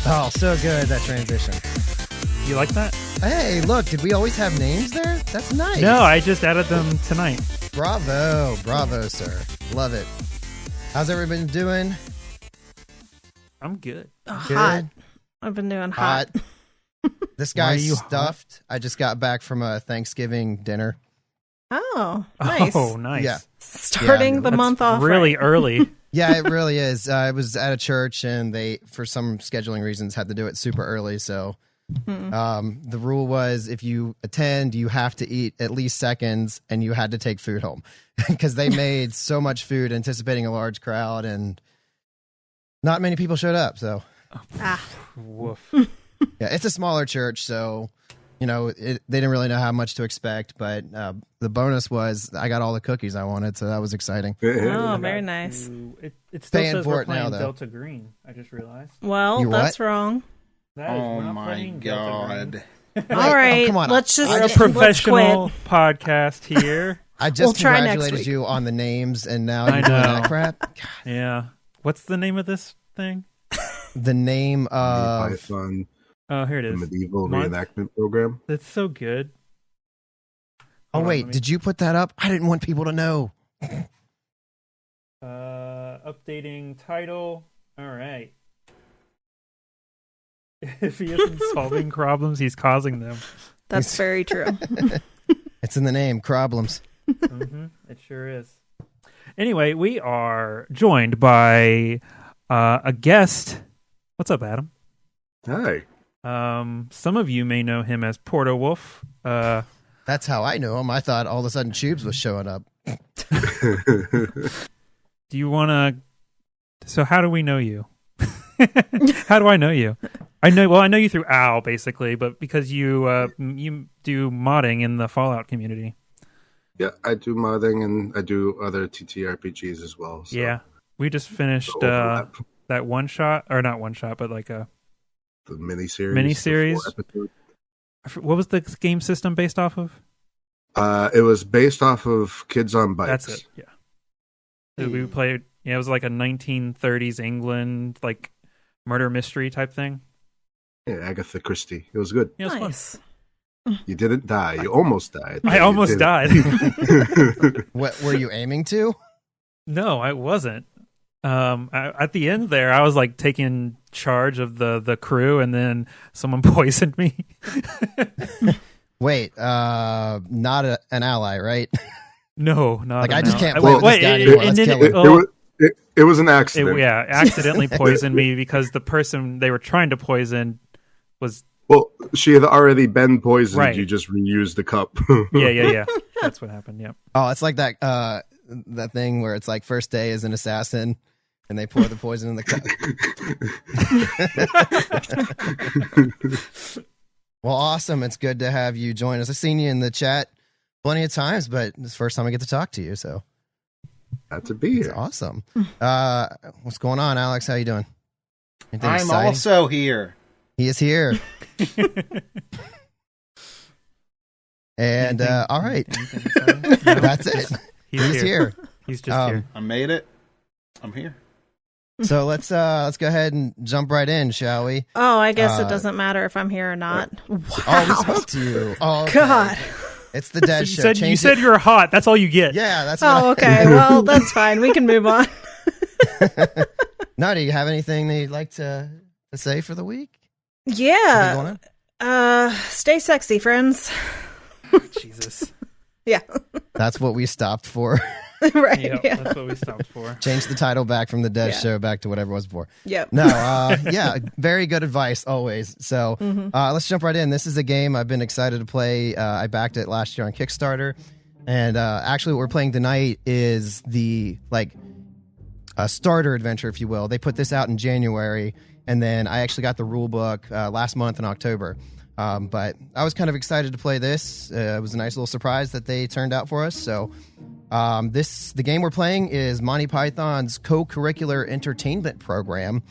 Oh, so good, that transition. You like that? Hey, look, did we always have names there? That's nice. No, I just added them tonight. Bravo, sir. Love it. How's everybody doing? I'm good. Oh, Good. hot. I've been doing hot. This Why are guy's you stuffed. I just got back from a Thanksgiving dinner. Oh, nice. Oh, nice. Yeah. Starting Yeah, the That's month off really right. early. Yeah, it really is. I was at a church and they, for some scheduling reasons, had to do it super early. So the rule was if you attend, you have to eat at least seconds and you had to take food home because they made so much food anticipating a large crowd and not many people showed up. So Woof. yeah, it's a smaller church. So, you know, they didn't really know how much to expect. But the bonus was I got all the cookies I wanted. So that was exciting. Oh, very nice. It still Paying says for we're it now, playing though. Delta Green. I just realized. Well, You that's what? wrong. That is, Oh we're not my playing Delta Green. god. All right, come on. let's just I We're a just- let's professional quit. podcast here. I just We'll try next congratulated week. you on the names and now I you're doing know. that crap. Yeah. What's the name of this thing? The name of Python, Oh, here it the is. Medieval Monty? Reenactment program. It's so good. Oh Hold on, wait, let me- did you put that up? I didn't want people to know. Updating title. All right. If he isn't solving problems, he's causing them. That's very true. It's in the name, Problems. It sure is. Anyway, we are joined by a guest. What's up, Adam? Hi. Some of you may know him as Porto Wolf. That's how I know him. I thought all of a sudden Tubes was showing up. Do you want to? So, how do we know you? How do I know you? I know you through Al, basically, but because you do modding in the Fallout community. Yeah, I do modding and I do other ttrpgs as well. So Yeah, we just finished overlap. that one shot, or not one shot, but like a The miniseries. Miniseries? the 4 episode. what was the game system based off of? It was based off of Kids on Bikes. That's it. Yeah, we played. Yeah, it was like a 1930s England like murder mystery type thing. Yeah, Agatha Christie. It was good. Yeah, it was fun. Nice. You didn't die. You almost died. I You almost didn't. died. What were you aiming to? No, I wasn't. At the end there, I was like taking charge of the crew, and then someone poisoned me. Wait, not an ally, right? No, not Like, I an just ally. can't play with this guy anymore. Let's kill him. It was an accident. Accidentally poisoned me because the person they were trying to poison was Well, she had already been poisoned. Right. You just reused the cup. yeah. That's what happened. Yeah. Oh, it's like that thing where it's like first day as an assassin and they pour the poison in the cup. Well, awesome. It's good to have you join us. I've seen you in the chat plenty of times, but it's the first time I get to talk to you, so Had to be it's here. awesome. What's going on, Alex? How you doing? Anything I'm exciting? also here. He is here. And all right, Anything exciting? No, that's it. He's here. He's just here. I made it. I'm here. So let's go ahead and jump right in, shall we? Oh, I guess it doesn't matter if I'm here or not. Oh, we Wow. spoke to you. Oh, okay. God. It's the Dead You Show. said Change it. you're hot. That's all you get. Yeah, that's Oh, what okay. Well, that's fine. We can move on. No, do you have anything that you'd like to say for the week? Anything Yeah. going on? Stay sexy, friends. Jesus. Yeah. That's what we stopped for. Right. Yep, Yeah. that's what we stopped for. Change the title back from the Dead Yeah. Show back to whatever it was before. Yep. No, yeah, very good advice always. So let's jump right in. This is a game I've been excited to play. I backed it last year on Kickstarter, and actually, what we're playing tonight is the starter adventure, if you will. They put this out in January, and then I actually got the rule book last month in October. But I was kind of excited to play this. It was a nice little surprise that they turned out for us. So the game we're playing is Monty Python's Co-Curricular Entertainment Program.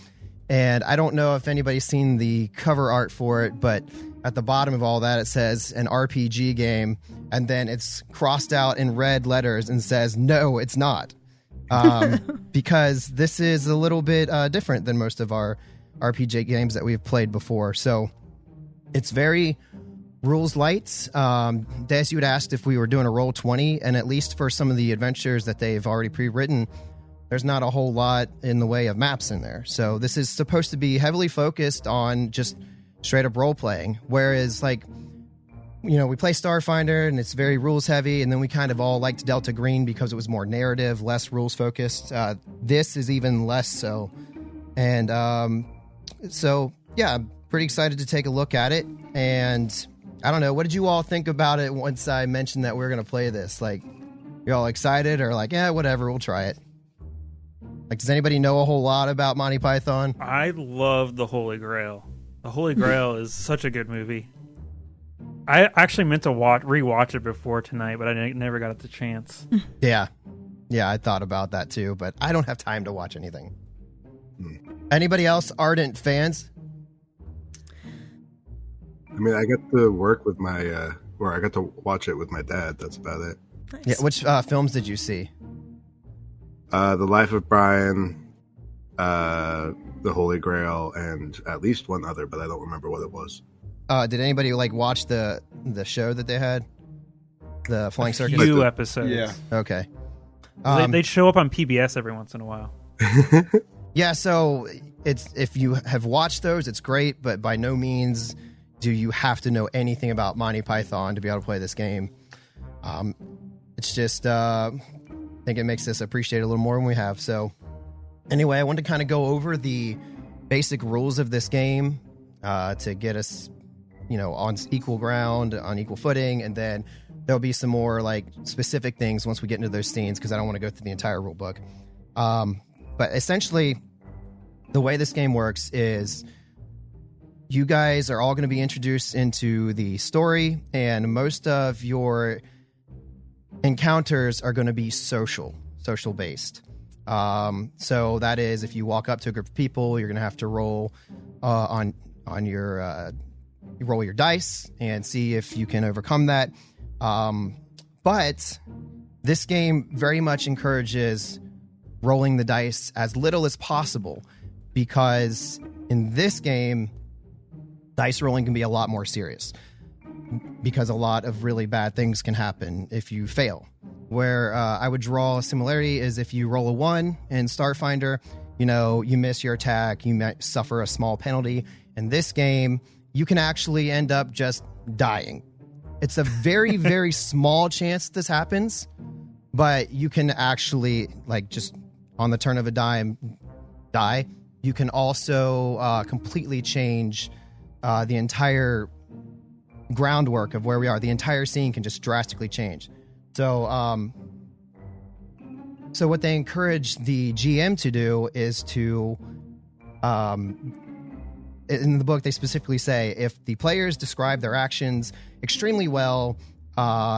And I don't know if anybody's seen the cover art for it, but at the bottom of all that, it says an RPG game, and then it's crossed out in red letters and says, no, it's not. Because this is a little bit different than most of our RPG games that we've played before. So it's very rules light. Des, you had asked if we were doing a Roll20, and at least for some of the adventures that they've already pre-written, there's not a whole lot in the way of maps in there. So this is supposed to be heavily focused on just straight up role playing. Whereas, like, you know, we play Starfinder and it's very rules heavy, and then we kind of all liked Delta Green because it was more narrative, less rules focused. This is even less so. And so, yeah, I'm pretty excited to take a look at it. And I don't know, what did you all think about it once I mentioned that we are going to play this? Like, you all excited or like, yeah, whatever, we'll try it? Like, does anybody know a whole lot about Monty Python? I love The Holy Grail. The Holy Grail is such a good movie. I actually meant to rewatch it before tonight, but I never got the chance. Yeah, I thought about that too, but I don't have time to watch anything. Anybody else ardent fans? I mean, I got to work with my, or I got to watch it with my dad. That's about it. Nice. Yeah, which films did you see? The Life of Brian, The Holy Grail, and at least one other, but I don't remember what it was. Did anybody like watch the show that they had? The Flying Circus? Few episodes. Yeah. Okay. They'd show up on PBS every once in a while. Yeah, so if you have watched those, it's great, but by no means do you have to know anything about Monty Python to be able to play this game. It's just, I think it makes us appreciate it a little more than we have. So anyway, I wanted to kind of go over the basic rules of this game to get us, you know, on equal ground, on equal footing, and then there'll be some more like specific things once we get into those scenes, because I don't want to go through the entire rule book. But essentially, the way this game works is you guys are all going to be introduced into the story, and most of your encounters are going to be social based. So that is, if you walk up to a group of people, you're going to have to roll on your you roll your dice and see if you can overcome that. But this game very much encourages rolling the dice as little as possible, because in this game, dice rolling can be a lot more serious, because a lot of really bad things can happen if you fail. Where I would draw a similarity is if you roll a 1 in Starfinder, you know, you miss your attack, you might suffer a small penalty. In this game, you can actually end up just dying. It's a very, very small chance this happens, but you can actually, like, just on the turn of a dime, die. You can also completely change the entire groundwork of where we are. The entire scene can just drastically change. So what they encourage the GM to do is to, in the book, they specifically say if the players describe their actions extremely well,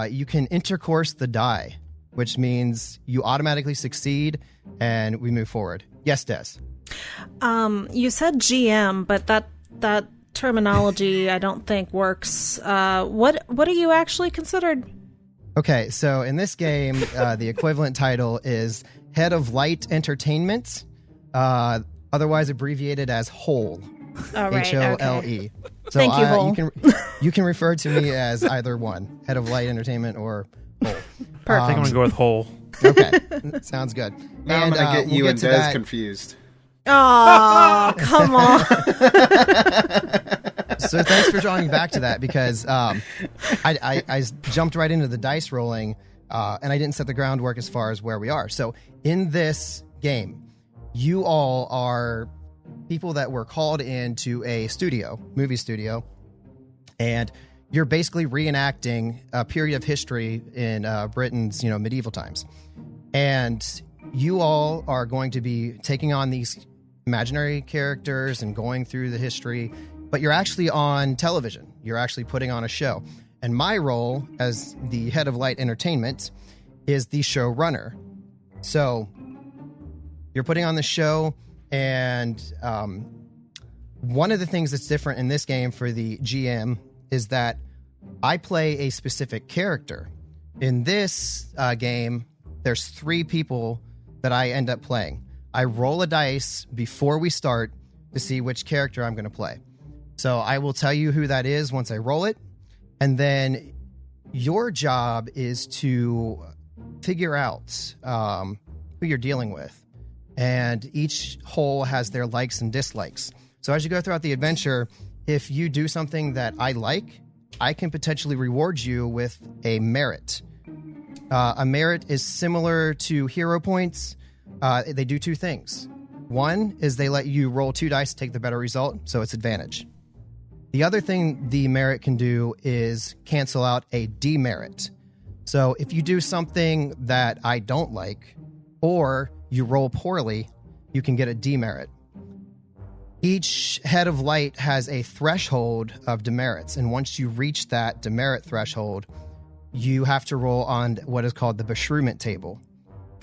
you can intercourse the die, which means you automatically succeed and we move forward. Yes, Des. You said GM, but that terminology I don't think works. What are you actually considered? Okay, so in this game, the equivalent title is Head of Light Entertainment, otherwise abbreviated as Whole. Oh, right. Hole. Okay. So Thank you, Whole. You can refer to me as either one, Head of Light Entertainment or Whole. Perfect. I think I'm gonna go with whole. Okay, sounds good. Now I'm going to get you and Des that. confused. Oh, come on. So thanks for drawing me back to that, because I jumped right into the dice rolling, and I didn't set the groundwork as far as where we are. So in this game, you all are people that were called into a movie studio, and you're basically reenacting a period of history in Britain's, medieval times. And you all are going to be taking on these imaginary characters and going through the history, but you're actually on television. You're actually putting on a show. And my role as the head of Light Entertainment is the showrunner. So you're putting on the show, and one of the things that's different in this game for the GM is that I play a specific character. In this game, there's 3 people that I end up playing. I roll a dice before we start to see which character I'm going to play. So I will tell you who that is once I roll it. And then your job is to figure out who you're dealing with. And each hole has their likes and dislikes. So as you go throughout the adventure, if you do something that I like, I can potentially reward you with a merit. A merit is similar to hero points. They do 2 things. One is they let you roll 2 dice to take the better result, so it's advantage. The other thing the merit can do is cancel out a demerit. So if you do something that I don't like, or you roll poorly, you can get a demerit. Each head of light has a threshold of demerits, and once you reach that demerit threshold, you have to roll on what is called the Beshrew table.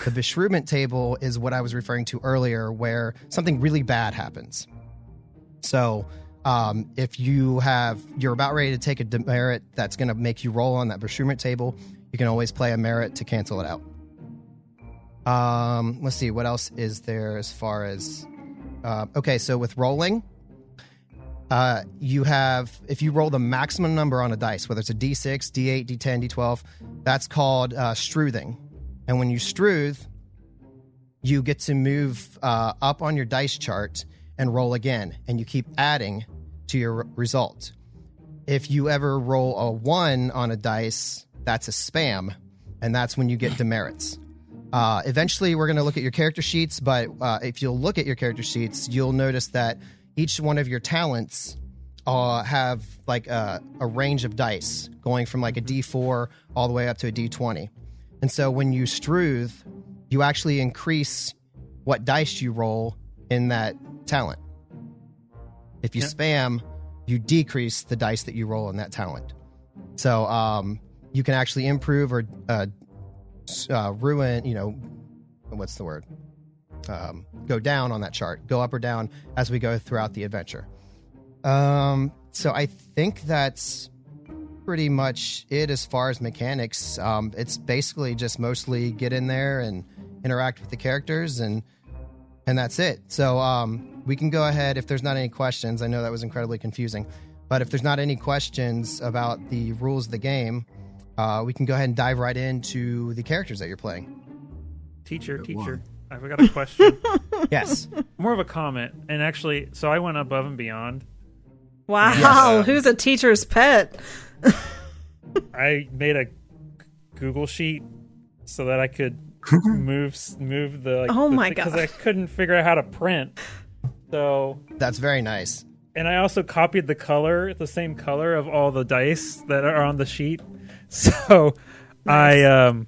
The Beshrew table is what I was referring to earlier, where something really bad happens. So if you're about ready to take a demerit that's going to make you roll on that Beshrew table, you can always play a merit to cancel it out. Let's see, what else is there as far as... okay, so with rolling, if you roll the maximum number on a dice, whether it's a D6, D8, D10, D12, that's called struthing. And when you struth, you get to move up on your dice chart and roll again, and you keep adding to your result. If you ever roll a 1 on a dice, that's a spam, and that's when you get demerits. Eventually, we're going to look at your character sheets, but if you'll look at your character sheets, you'll notice that each one of your talents have like a range of dice going from like a D4 all the way up to a D20. And so when you struth, you actually increase what dice you roll in that talent. If you spam, you decrease the dice that you roll in that talent. So you can actually improve or ruin, what's the word? Go down on that chart, go up or down as we go throughout the adventure. So I think that's pretty much it as far as mechanics. It's basically just mostly get in there and interact with the characters, and that's it. So we can go ahead, if there's not any questions. I know that was incredibly confusing, but if there's not any questions about the rules of the game, we can go ahead and dive right into the characters that you're playing. Teacher, I've got a question. Yes. More of a comment. And actually, so I went above and beyond. Wow, Yes. Who's a teacher's pet? I made a Google sheet so that I could move the... Oh my because God. I couldn't figure out how to print. So... That's very nice. And I also copied the same color of all the dice that are on the sheet. So Nice. I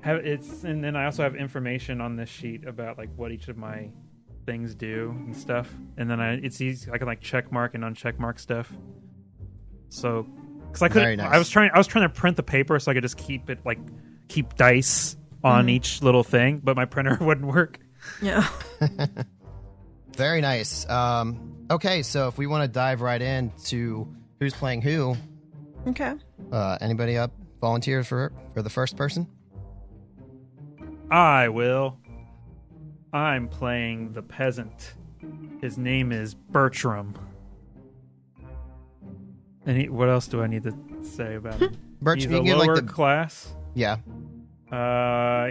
and then I also have information on this sheet about like what each of my things do and stuff. And then it's easy. I can like check mark and uncheck mark stuff. So because I couldn't, Very nice. I was trying to print the paper so I could just keep dice on each little thing, but my printer wouldn't work. Yeah. Very nice. Okay, so if we want to dive right into who's playing who, Okay. anybody up volunteer for the first person? I will. I'm playing the peasant. His name is Bertram. And what else do I need to say about him? Bertram, He's a you can get, lower class. Yeah.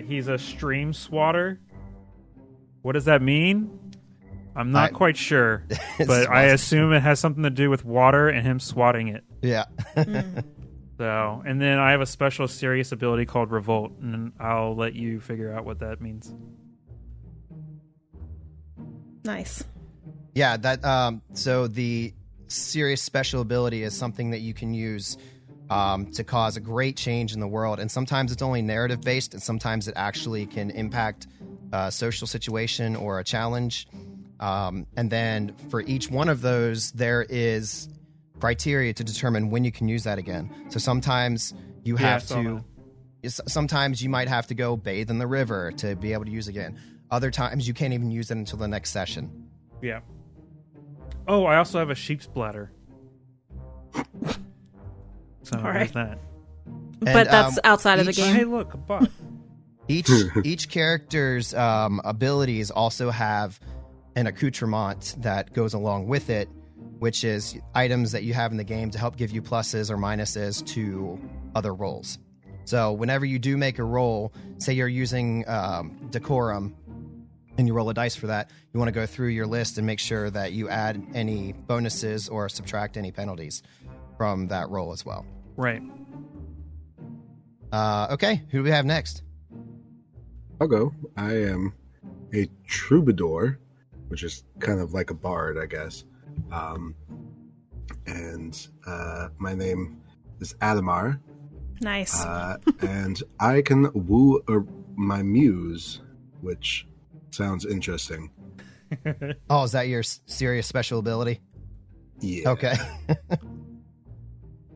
He's a stream swatter. What does that mean? I'm not quite sure, but I assume it has something to do with water and him swatting it. Yeah. So, and then I have a special serious ability called Revolt, and I'll let you figure out what that means. Nice. Yeah, that so the serious special ability is something that you can use to cause a great change in the world, and sometimes it's only narrative based, and sometimes it actually can impact a social situation or a challenge. And then for each one of those, there is criteria to determine when you can use that again. So sometimes you have to. Sometimes you might have to go bathe in the river to be able to use again. Other times you can't even use it until the next session. Yeah. Oh, I also have a sheep's bladder. So there's that. But that's outside of the game. Hey, look, a butt. Each character's abilities also have an accoutrement that goes along with it, which is items that you have in the game to help give you pluses or minuses to other rolls. So whenever you do make a roll, say you're using decorum, and you roll a dice for that, you want to go through your list and make sure that you add any bonuses or subtract any penalties from that roll as well. Right. Okay, who do we have next? I'll go. I am a troubadour, which is kind of like a bard, I guess. And my name is Adamar. Nice. And I can woo my muse, which sounds interesting. Oh, is that your serious special ability? Yeah. Okay.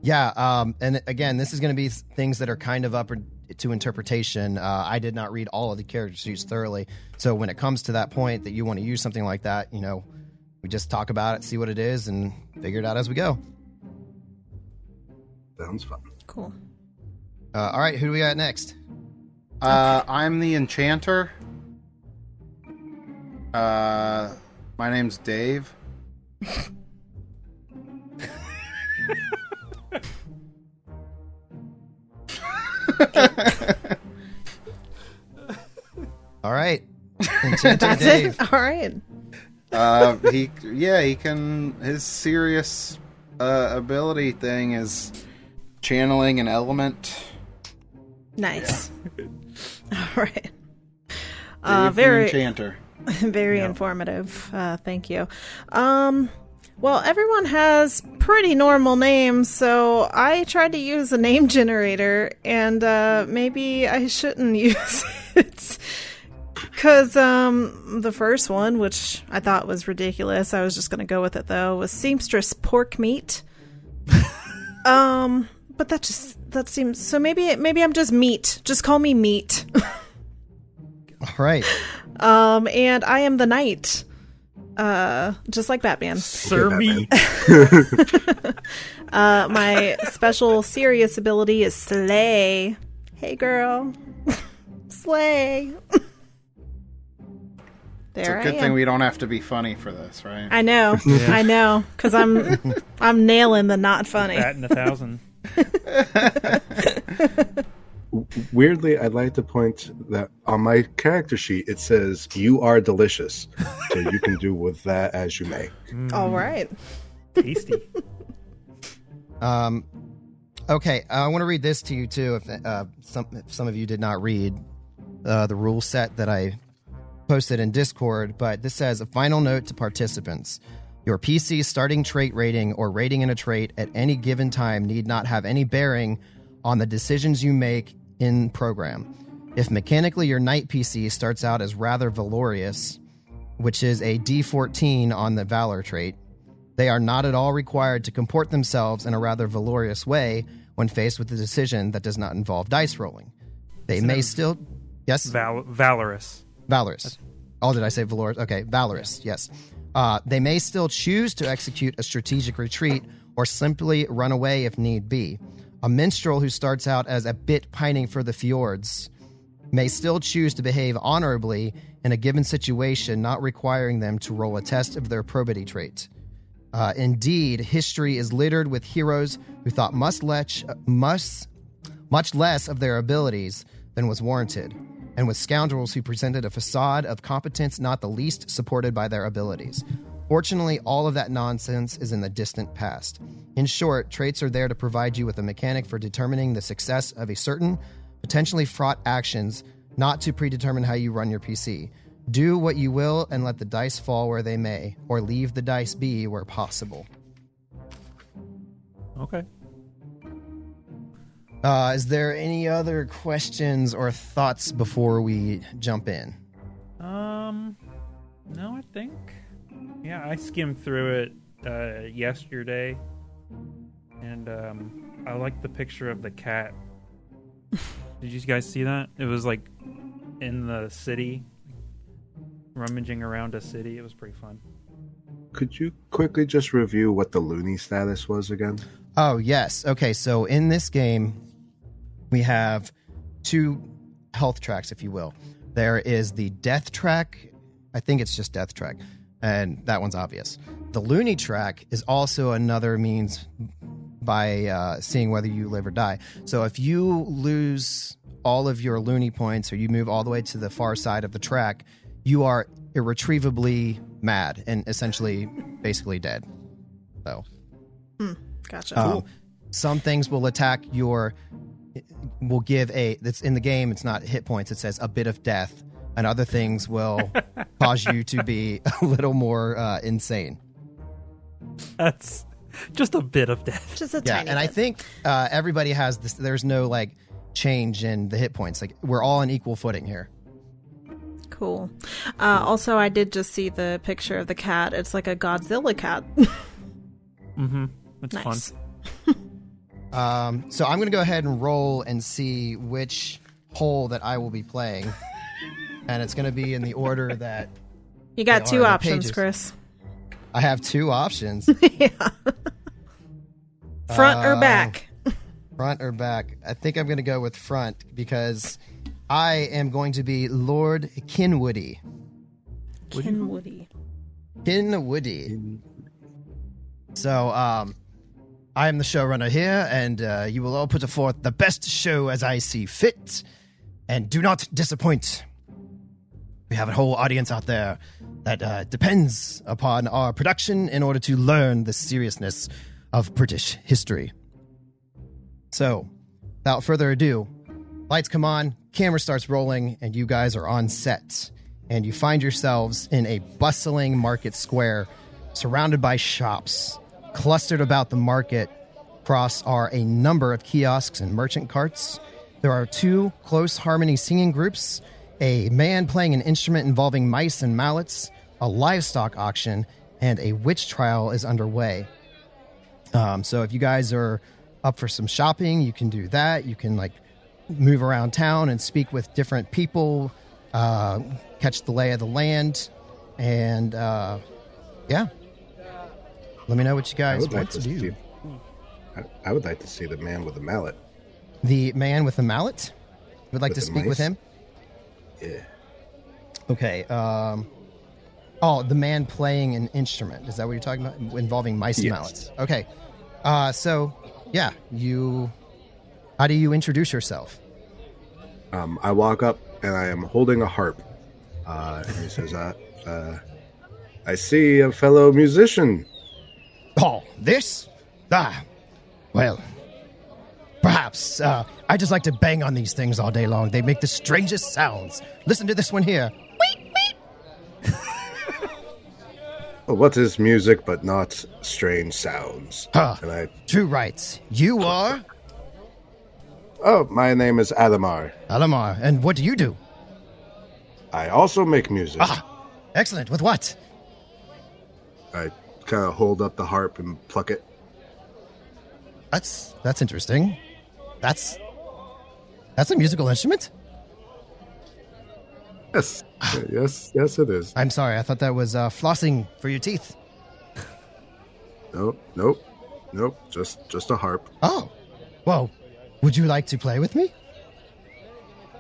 Yeah, and again, this is going to be things that are kind of up to interpretation. I did not read all of the character sheets thoroughly, so when it comes to that point that you want to use something like that, we just talk about it, see what it is, and figure it out as we go. Sounds fun. Cool. All right, who do we got next? I'm the enchanter. My name's Dave. All right. Enchanter That's Dave. it? All right. He can. His serious ability thing is channeling an element. Nice. All right. Dave the enchanter. Very informative. Thank you. Well, everyone has pretty normal names, so I tried to use a name generator, and maybe I shouldn't use it. Because the first one, which I thought was ridiculous, I was just going to go with it, though, was Seamstress Pork Meat. But that seems... So maybe I'm just meat. Just call me Meat. All right. And I am the knight. Just like Batman. Sir me. My special serious ability is Slay. Hey, girl. Slay. It's a good thing we don't have to be funny for this, right? I know. Yeah. I know. Because I'm nailing the not funny. Bat in 1,000. Weirdly, I'd like to point that on my character sheet, it says, "You are delicious." So you can do with that as you may. All right. Tasty. Okay, I want to read this to you, too, if some of you did not read the rule set that I posted in Discord, but this says, a final note to participants. Your PC's starting trait rating or rating in a trait at any given time need not have any bearing on the decisions you make in program. If mechanically your knight PC starts out as rather valorous, which is a D14 on the valor trait, they are not at all required to comport themselves in a rather valorous way when faced with a decision that does not involve dice rolling. They may still... Yes? Valorous. Valorous. Oh, did I say valorous? Okay, valorous, yes. They may still choose to execute a strategic retreat or simply run away if need be. A minstrel who starts out as a bit pining for the fjords may still choose to behave honorably in a given situation, not requiring them to roll a test of their probity trait. Indeed, history is littered with heroes who thought much less of their abilities than was warranted, and with scoundrels who presented a facade of competence not the least supported by their abilities. Fortunately, all of that nonsense is in the distant past. In short, traits are there to provide you with a mechanic for determining the success of a certain, potentially fraught actions, not to predetermine how you run your PC. Do what you will and let the dice fall where they may, or leave the dice be where possible. Okay. Is there any other questions or thoughts before we jump in? No, I think. Yeah, I skimmed through it yesterday, And I like the picture of the cat. Did you guys see that? It was like in the city, rummaging around a city. It was pretty fun. Could you quickly just review what the loony status was again? Oh, yes. Okay, so in this game, we have 2 health tracks, if you will. There is the death track. I think it's just death track, and that one's obvious. The loony track is also another means by seeing whether you live or die. So if you lose all of your loony points or you move all the way to the far side of the track, you are irretrievably mad and essentially basically dead. So, Gotcha. Some things will attack will give that's in the game. It's not hit points. It says a bit of death, and other things will cause you to be a little more insane. That's just a bit of death. Just a tiny and I bit. think everybody has this. There's no like change in the hit points. Like we're all on equal footing here. Cool. Also, I did just see the picture of the cat. It's like a Godzilla cat. Mm-hmm. It's Nice. fun. So I'm going to go ahead and roll and see which hole that I will be playing, and it's going to be in the order that You got They are 2 the options, pages. Chris. I have 2 options. Front or back? Front or back? I think I'm going to go with front because I am going to be Lord Kinwoody. Kinwoody. Kinwoody. So, I am the showrunner here, and you will all put forth the best show as I see fit, and do not disappoint. We have a whole audience out there that depends upon our production in order to learn the seriousness of British history. So, without further ado, lights come on, camera starts rolling, and you guys are on set. And you find yourselves in a bustling market square, surrounded by shops. Clustered about the market across are a number of kiosks and merchant carts. There are 2 close harmony singing groups, a man playing an instrument involving mice and mallets, a livestock auction, and a witch trial is underway. So if you guys are up for some shopping, you can do that. You can like move around town and speak with different people, catch the lay of the land, and yeah. Let me know what you guys want to do. I would like to see the man with the mallet. The man with the mallet? Would like With to the speak with mice? him? Yeah. Okay. The man playing an instrument. Is that what you're talking about? Involving mice and Yes. mallets. Okay. So, yeah. How do you introduce yourself? I walk up and I am holding a harp. And he says, I see a fellow musician. Oh, this? Well, perhaps. I just like to bang on these things all day long. They make the strangest sounds. Listen to this one here. Well, what is music but not strange sounds? Huh. And True rights. You are? my name is Adamar. Alamar. And what do you do? I also make music. Excellent. With what? I kind of hold up the harp and pluck it. That's interesting. That's a musical instrument? Yes. yes, it is. I'm sorry. I thought that was flossing for your teeth. Nope. Just a harp. Oh. Well, would you like to play with me?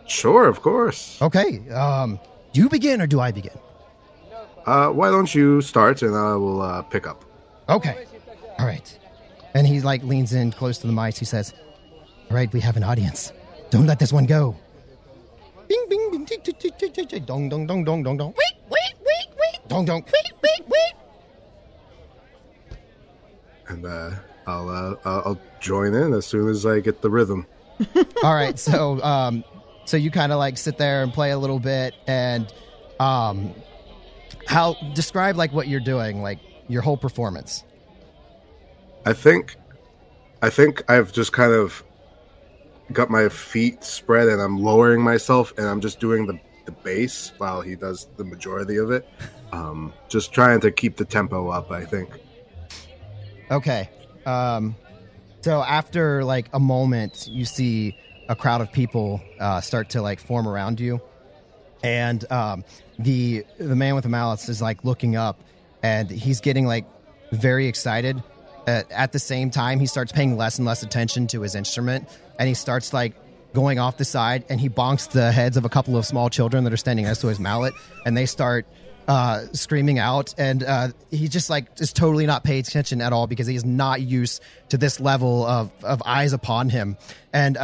Sure, of course. Okay. Do you begin or do I begin? Why don't you start and I will pick up. Okay. All right. And he like leans in close to the mice. He says, "All right, we have an audience. Don't let this one go." Bing, bing, bing, tick, tick, tick, tick, tick, tick, dong, dong, dong, dong, dong, dong. Wait, dong, dong. Wait. And I'll join in as soon as I get the rhythm. All right. So you kind of like sit there and play a little bit, and describe like what you're doing, like your whole performance. I think I've just kind of got my feet spread and I'm lowering myself and I'm just doing the bass while he does the majority of it. Just trying to keep the tempo up, I think. Okay. So after like a moment, you see a crowd of people start to like form around you, and the man with the mallets is like looking up, and he's getting like very excited. At the same time, he starts paying less and less attention to his instrument, and he starts like going off the side, and he bonks the heads of a couple of small children that are standing next to his mallet, and they start screaming out, and he just like is totally not paying attention at all because he is not used to this level of eyes upon him. And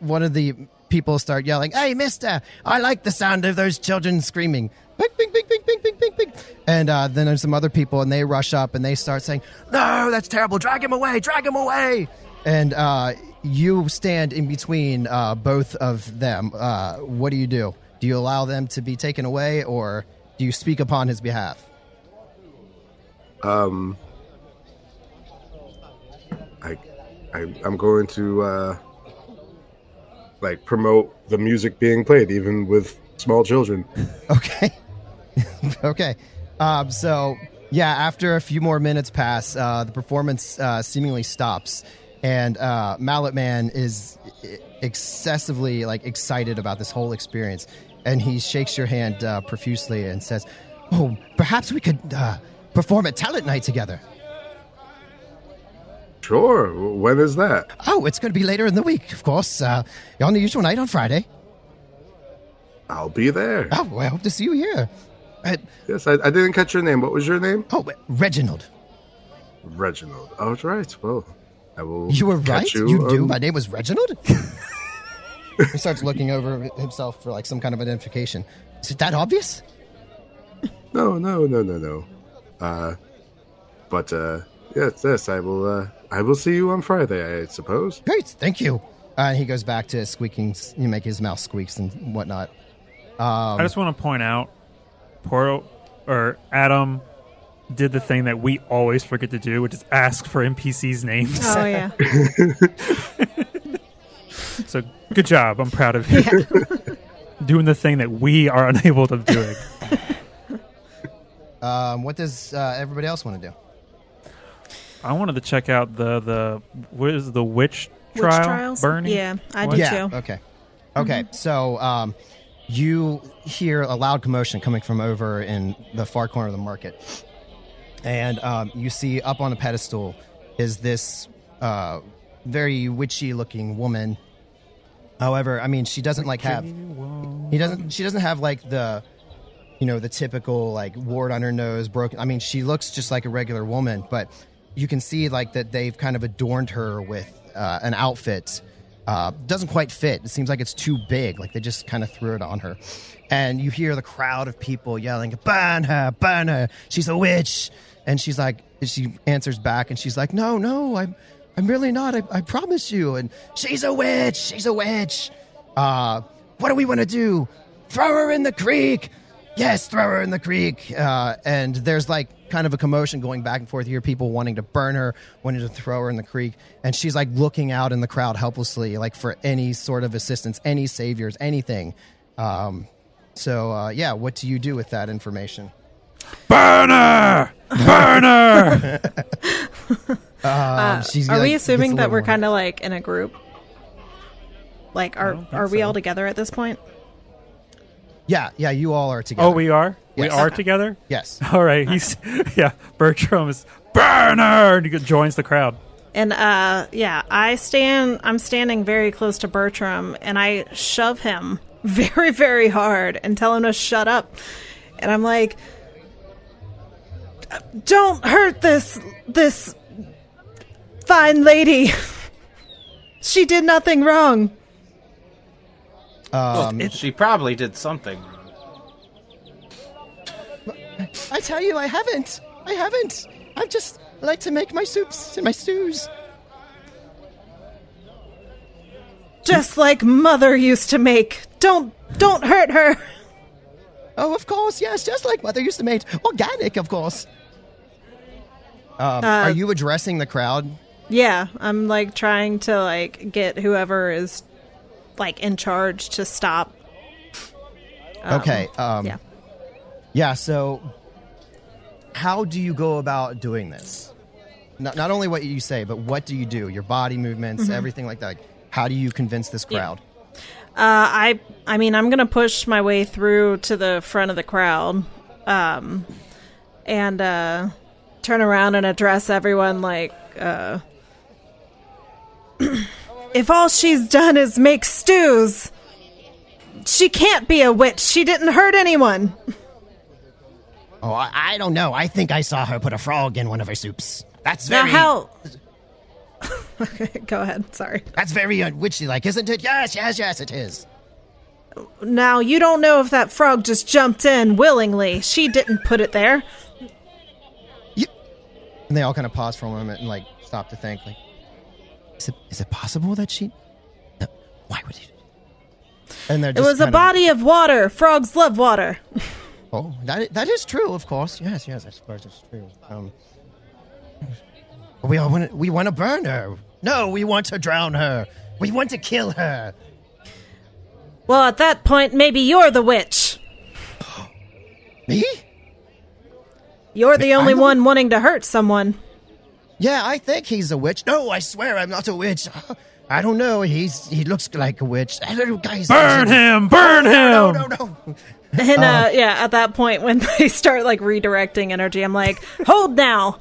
one of the people start yelling, "Hey, mister, I like the sound of those children screaming. Bing, bing, bing, bing, bing, bing, bing, bing." And then there's some other people, and they rush up, and they start saying, "No, that's terrible. Drag him away. Drag him away." And you stand in between both of them. What do you do? Do you allow them to be taken away, or do you speak upon his behalf? I'm going to like promote the music being played, even with small children. Okay. Okay. So yeah, after a few more minutes pass, the performance seemingly stops, and Mallet Man is excessively like excited about this whole experience, and he shakes your hand profusely and says, "Oh, perhaps we could perform at talent night together." Sure. When is that? Oh, it's going to be later in the week, of course. On the usual night on Friday. I'll be there. Oh, well, I hope to see you here. Yes, I didn't catch your name. What was your name? Oh, Reginald. Reginald. Oh, right. Well, I will. You were right. catch you. You do. My name was Reginald. He starts looking over himself for like some kind of identification. Is it that obvious? No. But yes. I will see you on Friday, I suppose. Great, thank you. And he goes back to squeaking. You make his mouth squeaks and whatnot. I just want to point out, Adam did the thing that we always forget to do, which is ask for NPCs' names. Oh, yeah. So good job. I'm proud of you. Yeah. Doing the thing that we are unable to doing. What does everybody else want to do? I wanted to check out the what is the witch Witch trial trials? burning? Yeah, I do Yeah. too. Okay. Okay. So you hear a loud commotion coming from over in the far corner of the market, and you see up on a pedestal is this very witchy-looking woman. However, I mean, she doesn't like have. She doesn't have like the, the typical like wart on her nose, broken. I mean, she looks just like a regular woman, but you can see like that they've kind of adorned her with an outfit. Doesn't quite fit. It seems like it's too big. Like they just kind of threw it on her. And you hear the crowd of people yelling, "Burn her, burn her. She's a witch." And she answers back and she's like, No, I'm really not. I promise you. And she's a witch. She's a witch. What do we want to do? Throw her in the creek. Yes, throw her in the creek. And there's like kind of a commotion going back and forth here. People wanting to burn her, wanting to throw her in the creek. And she's like looking out in the crowd helplessly, like for any sort of assistance, any saviors, anything. So what do you do with that information? Burn her! Burn her! Are we assuming that we're kind of like in a group? Like, are we all together at this point? Yeah, you all are together. Oh, we are? Yes. We are together? Yes. All right. Bertram is burn her! And he joins the crowd. And I'm standing very close to Bertram, and I shove him very, very hard and tell him to shut up. And I'm like, "Don't hurt this fine lady. She did nothing wrong." She probably did something. I tell you, I haven't. I just like to make my soups and my stews. Just like Mother used to make. Don't hurt her. Oh, of course, yes, just like Mother used to make. Organic, of course. Are you addressing the crowd? Yeah, I'm like trying to like get whoever is like in charge to stop. Okay. Yeah. Yeah, so how do you go about doing this? not only what you say, but what do you do? Your body movements, everything like that. Like, how do you convince this crowd? I mean, I'm gonna push my way through to the front of the crowd, and turn around and address everyone like, if all she's done is make stews, she can't be a witch. She didn't hurt anyone. Oh, I don't know. I think I saw her put a frog in one of her soups. That's Now very... how? Okay, go ahead. Sorry. That's very witchy-like, isn't it? Yes, it is. Now, you don't know if that frog just jumped in willingly. She didn't put it there. And they all kind of pause for a moment and, like, stop to think, like, is it possible that she... No, why would she... And they're It just was a body of water. Frogs love water. Oh, that is true, of course. Yes, I suppose it's true. We want to burn her. No, we want to drown her. We want to kill her. Well, at that point, maybe you're the witch. Me? You're the only one wanting to hurt someone. Yeah, I think he's a witch. No, I swear I'm not a witch. I don't know. He looks like a witch. Guys, Burn him! Burn him! No. And at that point, when they start like redirecting energy, I'm like, hold now.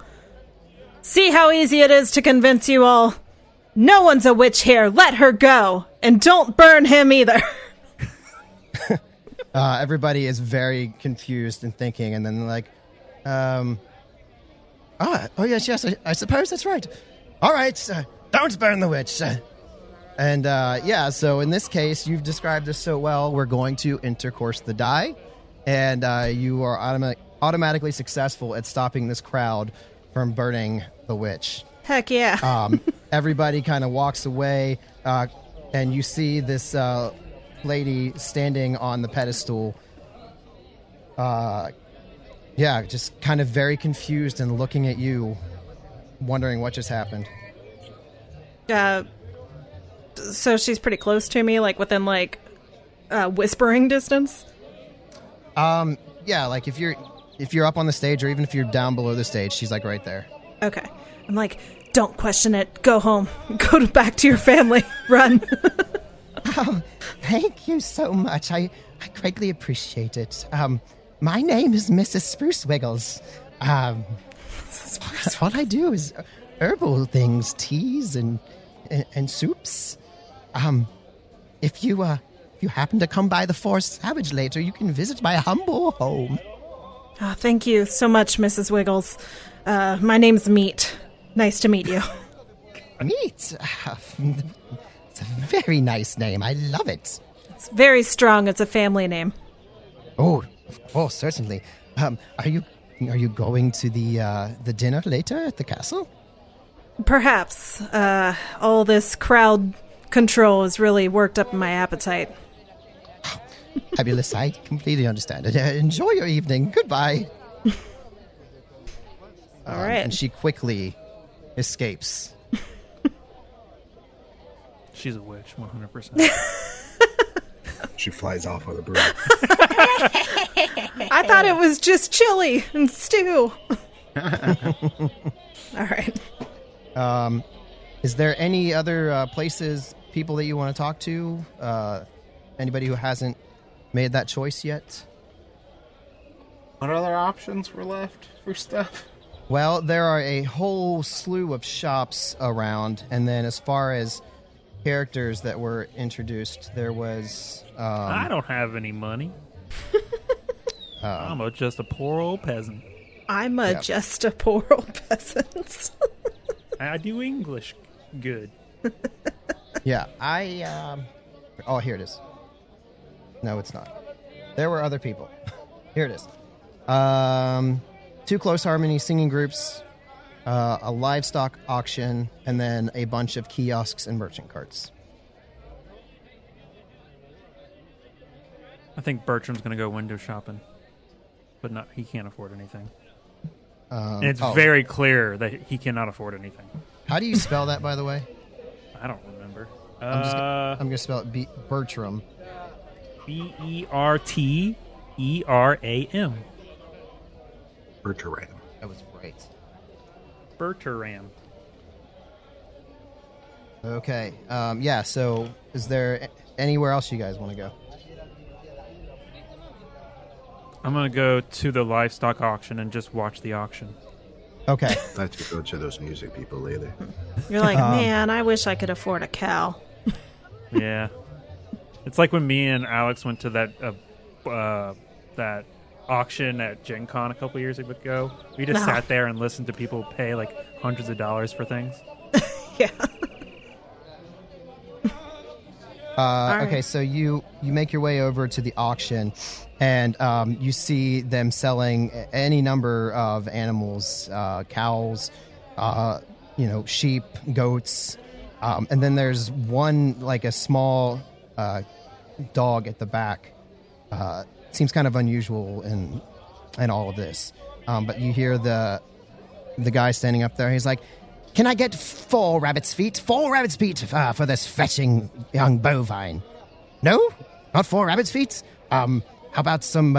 See how easy it is to convince you all. No one's a witch here. Let her go. And don't burn him either. Everybody is very confused and thinking, and then they're like, oh, yes, I suppose that's right. All right, don't burn the witch. So in this case, you've described this so well, we're going to intercourse the die, and you are automatically successful at stopping this crowd from burning the witch. Heck yeah. Everybody kind of walks away, and you see this lady standing on the pedestal. Just kind of very confused and looking at you, wondering what just happened. So she's pretty close to me, like within like whispering distance. Like if you're up on the stage, or even if you're down below the stage, she's like right there. Okay. I'm like, don't question it. Go home. Go back to your family. Run. Oh, thank you so much. I greatly appreciate it. My name is Mrs. Spruce Wiggles. All I do is herbal things, teas and soups. If you happen to come by the Forest Savage later, you can visit my humble home. Oh, thank you so much, Mrs. Wiggles. My name's Meat. Nice to meet you. Meat? It's a very nice name. I love it. It's very strong. It's a family name. Oh, of course, certainly. Are you going to the dinner later at the castle? Perhaps. All this crowd control has really worked up my appetite. Fabulous. I completely understand it. Enjoy your evening. Goodbye. All right. And she quickly escapes. She's a witch, 100%. She flies off with a broom. I thought it was just chili and stew. All right. Is there any other places, people that you want to talk to? Anybody who hasn't made that choice yet? What other options were left for stuff? Well, there are a whole slew of shops around, and then as far as characters that were introduced, there was... I don't have any money. I'm just a poor old peasant. I'm just a poor old peasant. I do English good. Yeah, oh, here it is. No, it's not. There were other people. Here it is. 2 close harmony singing groups, a livestock auction, and then a bunch of kiosks and merchant carts. I think Bertram's going to go window shopping, but he can't afford anything. And it's very clear that he cannot afford anything. How do you spell that, by the way? I don't remember. I'm going to spell it Bertram. Bertram. Bertram. That was right. Bertaram. Okay. Yeah. So, is there anywhere else you guys want to go? I'm gonna go to the livestock auction and just watch the auction. Okay. I'd like to go to those music people later. You're like, man, I wish I could afford a cow. Yeah, it's like when me and Alex went to that auction at Gen Con a couple years ago. We just sat there and listened to people pay like hundreds of dollars for things. Yeah. Okay, so you make your way over to the auction, and you see them selling any number of animals, cows, sheep, goats, and then there's one like a small dog at the back. Seems kind of unusual in all of this, but you hear the guy standing up there. He's like, "Can I get 4 rabbit's feet? 4 rabbit's feet for this fetching young bovine." No, not 4 rabbit's feet. How about some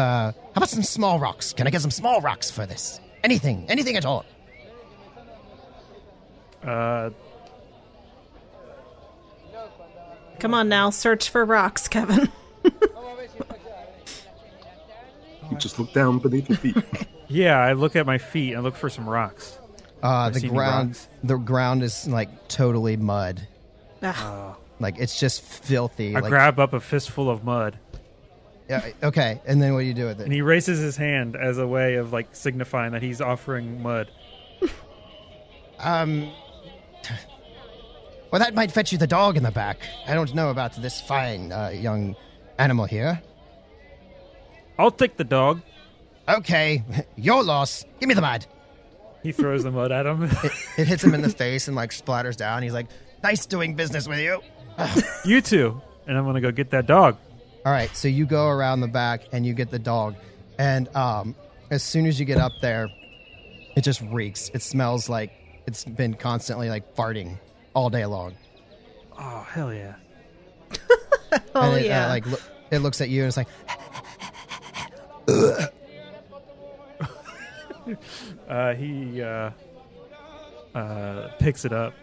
small rocks? Can I get some small rocks for this? Anything at all. Come on now, search for rocks, Kevin. You just look down beneath your feet. Yeah, I look at my feet and look for some rocks. The ground is like totally mud. Ah. Like it's just filthy. I like, grab up a fistful of mud. Yeah. Okay. And then what do you do with it? And he raises his hand as a way of like signifying that he's offering mud. Well, that might fetch you the dog in the back. I don't know about this fine young animal here. I'll take the dog. Okay, your loss. Give me the mud. He throws the mud at him. It hits him in the face and like splatters down. He's like, "Nice doing business with you." You too. And I'm gonna go get that dog. All right, so you go around the back and you get the dog, and as soon as you get up there, it just reeks. It smells like it's been constantly like farting all day long. Oh hell yeah! Oh and it, yeah! It looks at you and it's like. He picks it up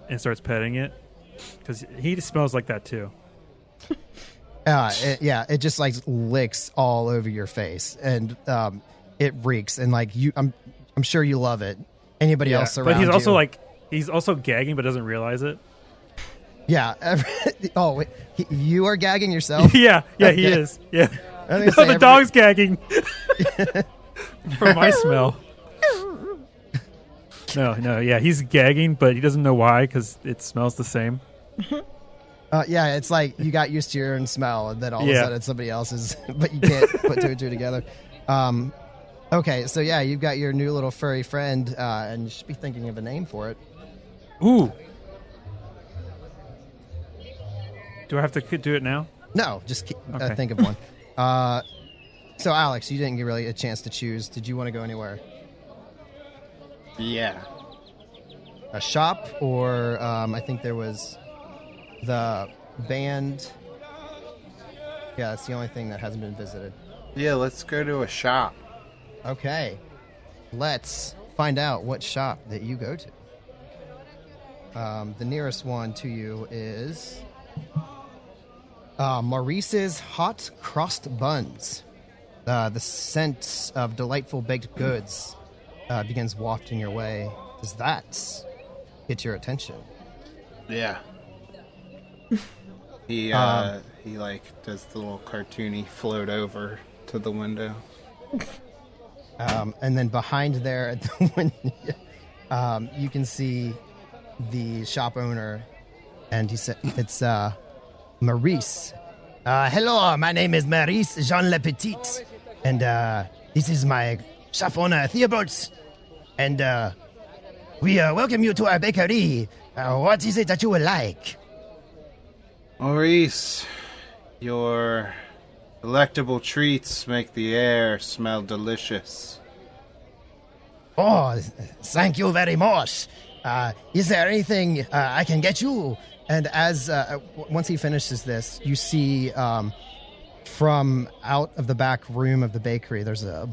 and starts petting it because he just smells like that too. It just like licks all over your face, and it reeks, and like I'm sure you love it. Anybody else around? But he's also gagging, but doesn't realize it. Yeah. Wait, you are gagging yourself? Yeah, Okay. He is. Yeah. The dog's gagging from my smell. No, yeah, he's gagging, but he doesn't know why because it smells the same. Yeah, it's like you got used to your own smell, and then all of a sudden somebody else's, but you can't put 2 and 2 together. Okay, so yeah, you've got your new little furry friend, and you should be thinking of a name for it. Ooh. Do I have to do it now? No, just Okay. think of one. So Alex, you didn't get really a chance to choose. Did you want to go anywhere? Yeah. A shop, or I think there was the band. Yeah, that's the only thing that hasn't been visited. Yeah, let's go to a shop. Okay, let's find out what shop that you go to. The nearest one to you is Maurice's Hot Crossed Buns. The scent of delightful baked goods begins wafting your way. Does that get your attention? Yeah. He like does the little cartoony float over to the window. And then behind there at the window, you can see the shop owner, and he said, "It's Maurice. Hello, my name is Maurice Jean Le Petit, and this is my shop owner Theobald, and we welcome you to our bakery. What is it that you would like?" Maurice, your delectable treats make the air smell delicious. Oh, thank you very much. Is there anything I can get you? And as once he finishes this, you see from out of the back room of the bakery, there's a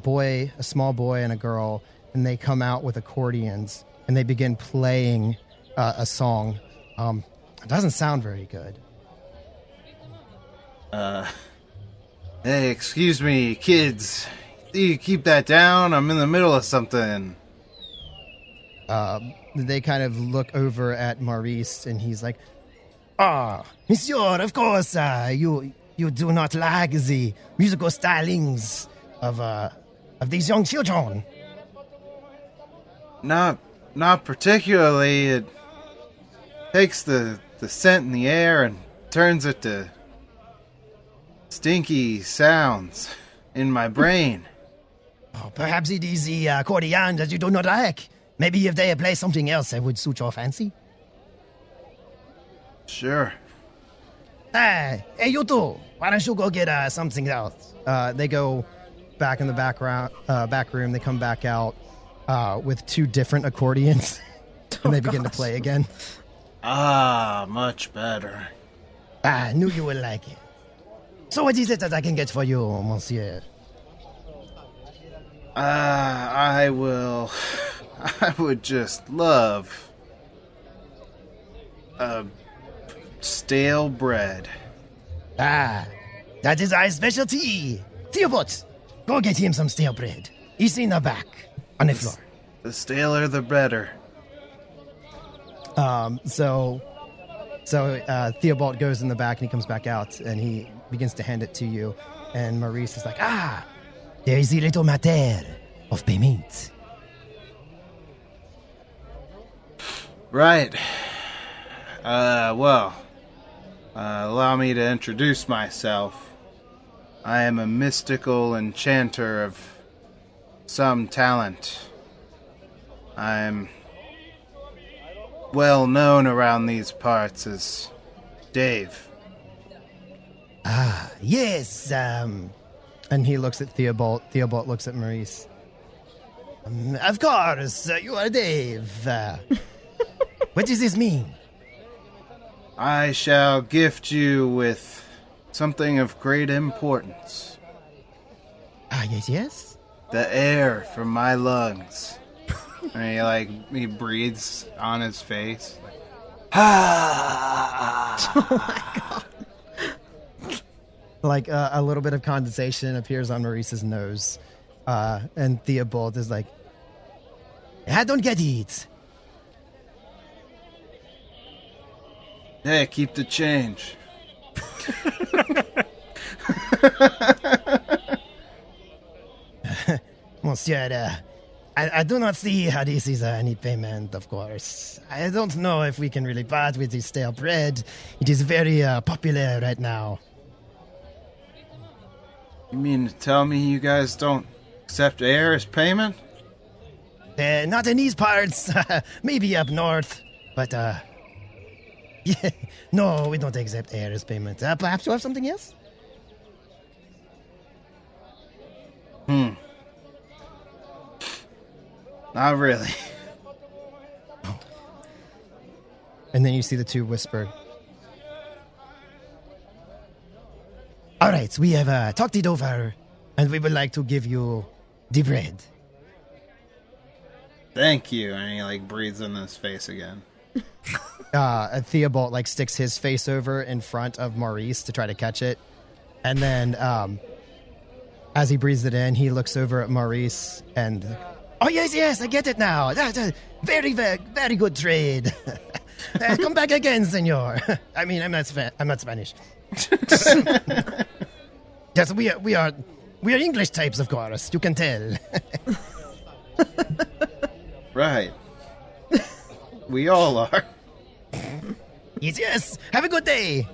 small boy and a girl, and they come out with accordions, and they begin playing a song. It doesn't sound very good. Hey, excuse me, kids. You keep that down. I'm in the middle of something. They kind of look over at Maurice, and he's like, Monsieur, of course, you do not like the musical stylings of these young children. Not particularly. It takes the scent in the air and turns it to stinky sounds in my brain. Oh, perhaps it is the accordion that you do not like. Maybe if they play something else that would suit your fancy. Sure. Hey, you two. Why don't you go get something else? They go back in the back room. They come back out with 2 different accordions, and they begin to play again. Much better. I knew you would like it. So what is it that I can get for you, monsieur? I would just love stale bread. That is our specialty. Theobot, go get him some stale bread. He's in the back, on the floor. The staler, the better. So Theobald goes in the back and he comes back out and he begins to hand it to you. And Maurice is like, there is a little matter of payment. Right. Allow me to introduce myself. I am a mystical enchanter of some talent. I'm well known around these parts as Dave. Yes, and he looks at Theobald. Theobald looks at Maurice. Of course, you are Dave. What does this mean? I shall gift you with something of great importance. Yes? The air from my lungs. And he breathes on his face. Oh my god. Like a little bit of condensation appears on Maurice's nose. And Theobald is like, I don't get it. Hey, keep the change. Monsieur, I do not see how this is any payment, of course. I don't know if we can really part with this stale bread. It is very popular right now. You mean to tell me you guys don't accept air as payment? Not in these parts. Maybe up north. But, yeah, no, we don't accept air as payment. Perhaps you have something else? Not really. And then you see the 2 whisper. All right, we have talked it over, and we would like to give you the bread. Thank you. And he breathes in his face again. Theobald sticks his face over in front of Maurice to try to catch it. And then as he breathes it in, he looks over at Maurice and, oh, yes, I get it now. Very, very, very good trade. Come back again, senor. I mean, I'm not Spanish. Yes, we are English types, of course. You can tell. Right. We all are. Yes. Have a good day.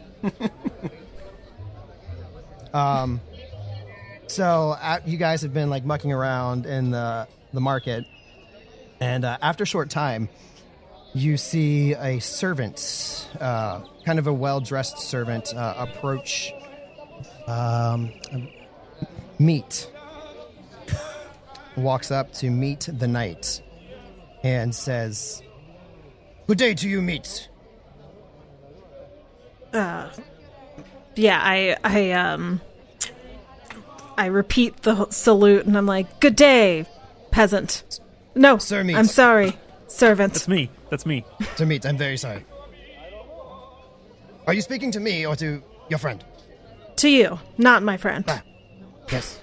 So you guys have been mucking around in the market, and after a short time, you see a servant, kind of a well-dressed servant, approach Meat. Walks up to Meat the Knight and says, "Good day to you, Meat." Yeah, I repeat the salute, and I'm like, "Good day, peasant." No, Sir Meat. I'm sorry, Servant. That's me. That's me. To meet, I'm very sorry. Are you speaking to me or to your friend? To you, not my friend. Yes.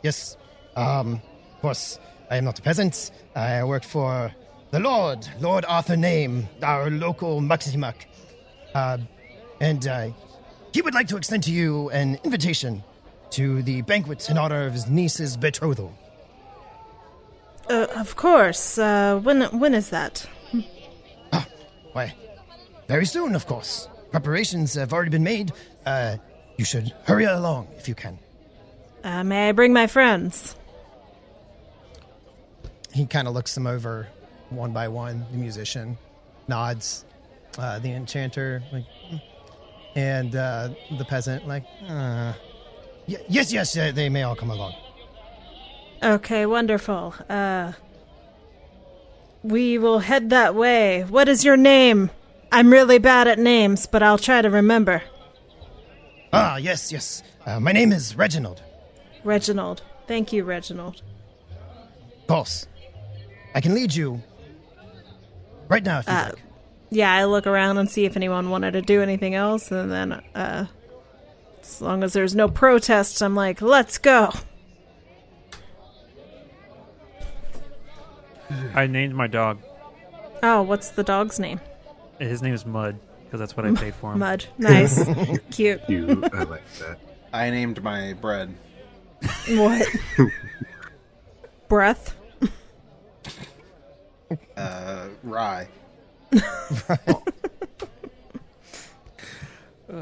Yes. Of course, I am not a peasant. I work for the Lord Arthur Name, our local Maximac. And he would like to extend to you an invitation to the banquet in honor of his niece's betrothal. Of course. When is that? Why, very soon, of course. Preparations have already been made. You should hurry along if you can. May I bring my friends? He kind of looks them over one by one. The musician nods. The enchanter, like, and the peasant, like, yes, they may all come along. Okay, wonderful. We will head that way. What is your name? I'm really bad at names, but I'll try to remember. Yes. My name is Reginald. Reginald. Thank you, Reginald. Of course. I can lead you right now if you like. Yeah, I look around and see if anyone wanted to do anything else, and then, as long as there's no protests, I'm like, let's go. I named my dog. Oh, what's the dog's name? His name is Mud, because that's what I paid for him. Mud. Nice. Cute. I like that. I named my bread. What? Breath? Rye.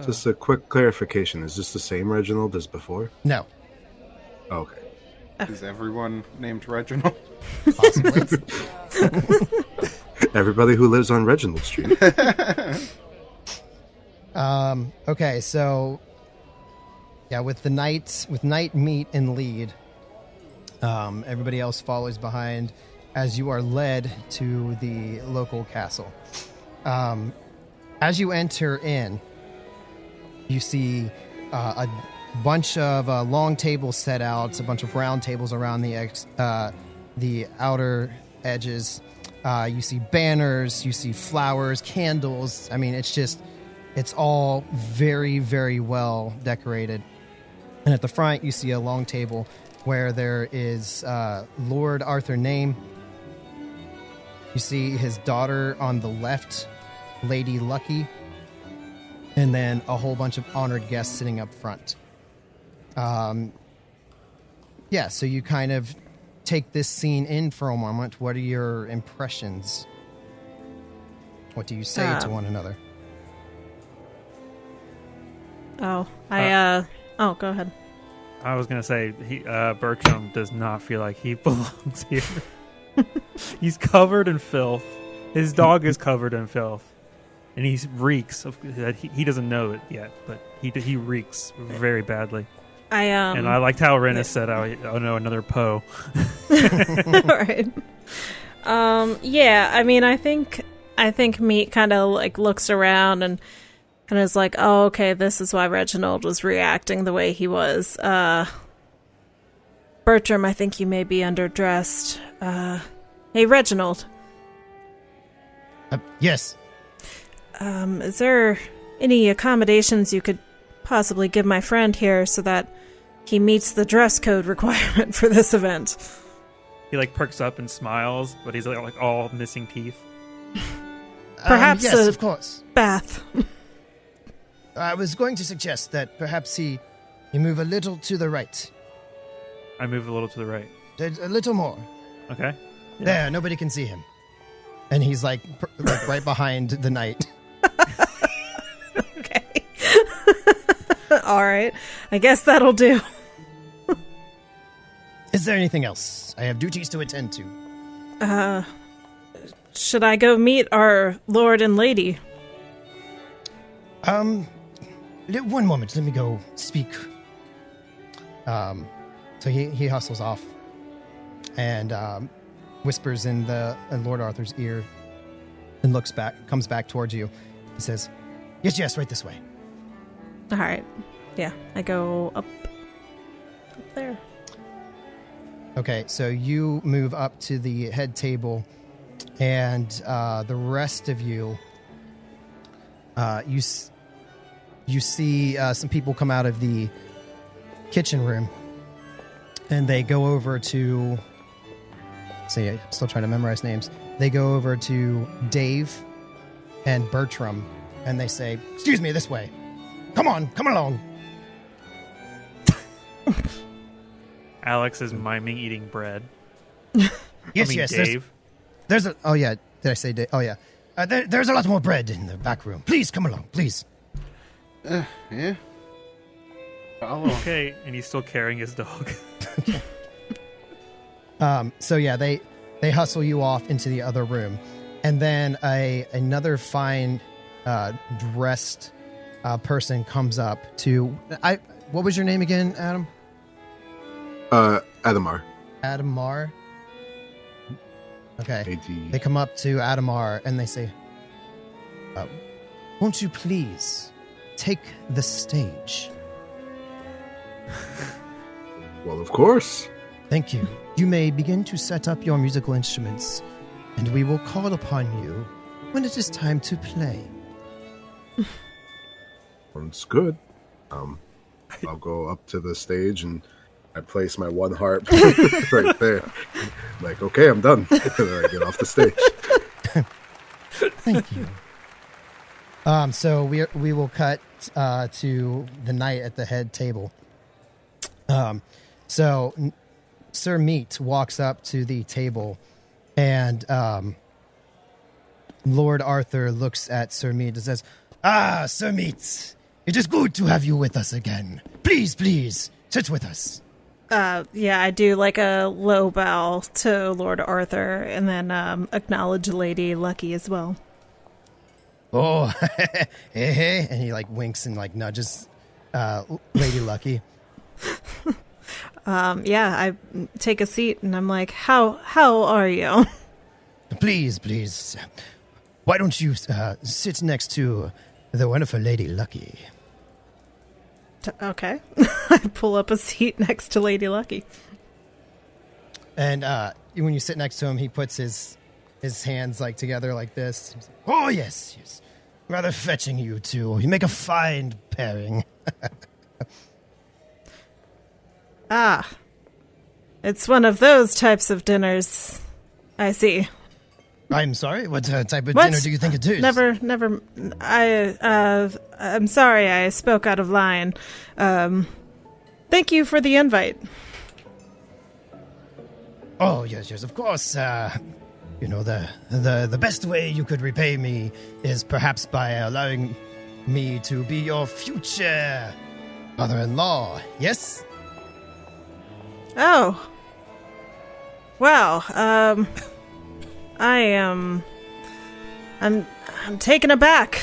Just a quick clarification. Is this the same Reginald as before? No. Okay. Is everyone named Reginald? Possibly. Everybody who lives on Reginald Street. Okay, so yeah, with Knight meet and lead, everybody else follows behind as you are led to the local castle. As you enter in, you see a bunch of long tables set out, a bunch of round tables around the outer edges. You see banners, you see flowers, candles. I mean, it's all very, very well decorated. And at the front, you see a long table where there is Lord Arthur Name. You see his daughter on the left, Lady Lucky, and then a whole bunch of honored guests sitting up front. Yeah, so you kind of take this scene in for a moment. What are your impressions? What do you say to one another? Oh, go ahead. I was going to say, Bertram does not feel like he belongs here. He's covered in filth. His dog is covered in filth. And he reeks. He doesn't know it yet, but he reeks very badly. And I liked how Renna said, "Oh no, another Poe." Right. Yeah. I mean, I think Meat kind of like looks around and is like, "Oh, okay, this is why Reginald was reacting the way he was." Bertram, I think you may be underdressed. Hey, Reginald. Yes. Is there any accommodations you could possibly give my friend here so that he meets the dress code requirement for this event? He like perks up and smiles, but he's like all missing teeth. Perhaps yes, of course. Bath. I was going to suggest that perhaps he move a little to the right. I move a little to the right. A little more. Okay. Yeah. There, nobody can see him. And he's like right behind the knight. Okay. All right. I guess that'll do. Is there anything else? I have duties to attend to. Should I go meet our lord and lady? One moment. Let me go speak. So he hustles off and whispers in Lord Arthur's ear and comes back towards you. He says, yes, right this way. All right. Yeah, I go up there. Okay, so you move up to the head table and the rest of you, you see some people come out of the kitchen room, and they go over to. See, I'm still trying to memorize names. They go over to Dave and Bertram, and they say, "Excuse me, this way. Come on, come along." Alex is miming eating bread. Yes. Dave. There's a. Oh yeah, did I say Dave? Oh yeah. There's a lot more bread in the back room. Please come along, please. Yeah. Okay, and he's still carrying his dog. So yeah, they hustle you off into the other room, and then another fine dressed person comes up to. What was your name again, Adam? Adamar. Adamar. Okay. AD. They come up to Adamar and they say, "Won't you please take the stage?" Well, of course. Thank you. You may begin to set up your musical instruments, and we will call upon you when it is time to play. Sounds good. I'll go up to the stage and I place my one harp right there. Like, okay, I'm done. And then I get off the stage. Thank you. So we will cut to the night at the head table. So Sir Meat walks up to the table, and Lord Arthur looks at Sir Meat and says, "Ah, Sir Meat, it is good to have you with us again. Please, sit with us." Yeah, I do like a low bow to Lord Arthur, and then acknowledge Lady Lucky as well. Oh, hey, and he like winks and like nudges Lady Lucky. Yeah, I take a seat and I'm like, how are you? Please, why don't you sit next to the wonderful Lady Lucky? Okay. I pull up a seat next to Lady Lucky. And when you sit next to him, he puts his hands like together like this. He's like, "Oh yes, rather fetching you two. You make a fine pairing." Ah, it's one of those types of dinners. I see. I'm sorry. What type of What? dinner do you think it is? Never. I'm sorry. I spoke out of line. Thank you for the invite. Oh yes, of course. The best way you could repay me is perhaps by allowing me to be your future mother-in-law. Yes. Oh. Wow. I'm taken aback.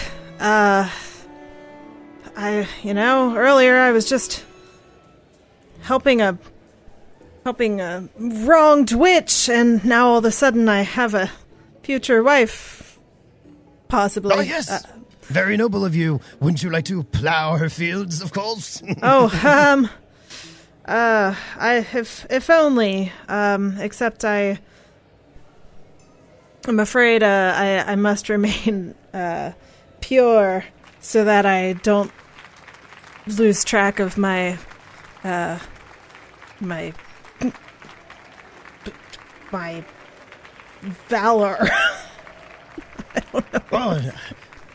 Earlier I was just helping a wronged witch, and now all of a sudden I have a future wife, possibly. Oh yes, very noble of you. Wouldn't you like to plow her fields? Of course. If only. Except I'm afraid I must remain pure so that I don't lose track of my valor. I don't know. Oh,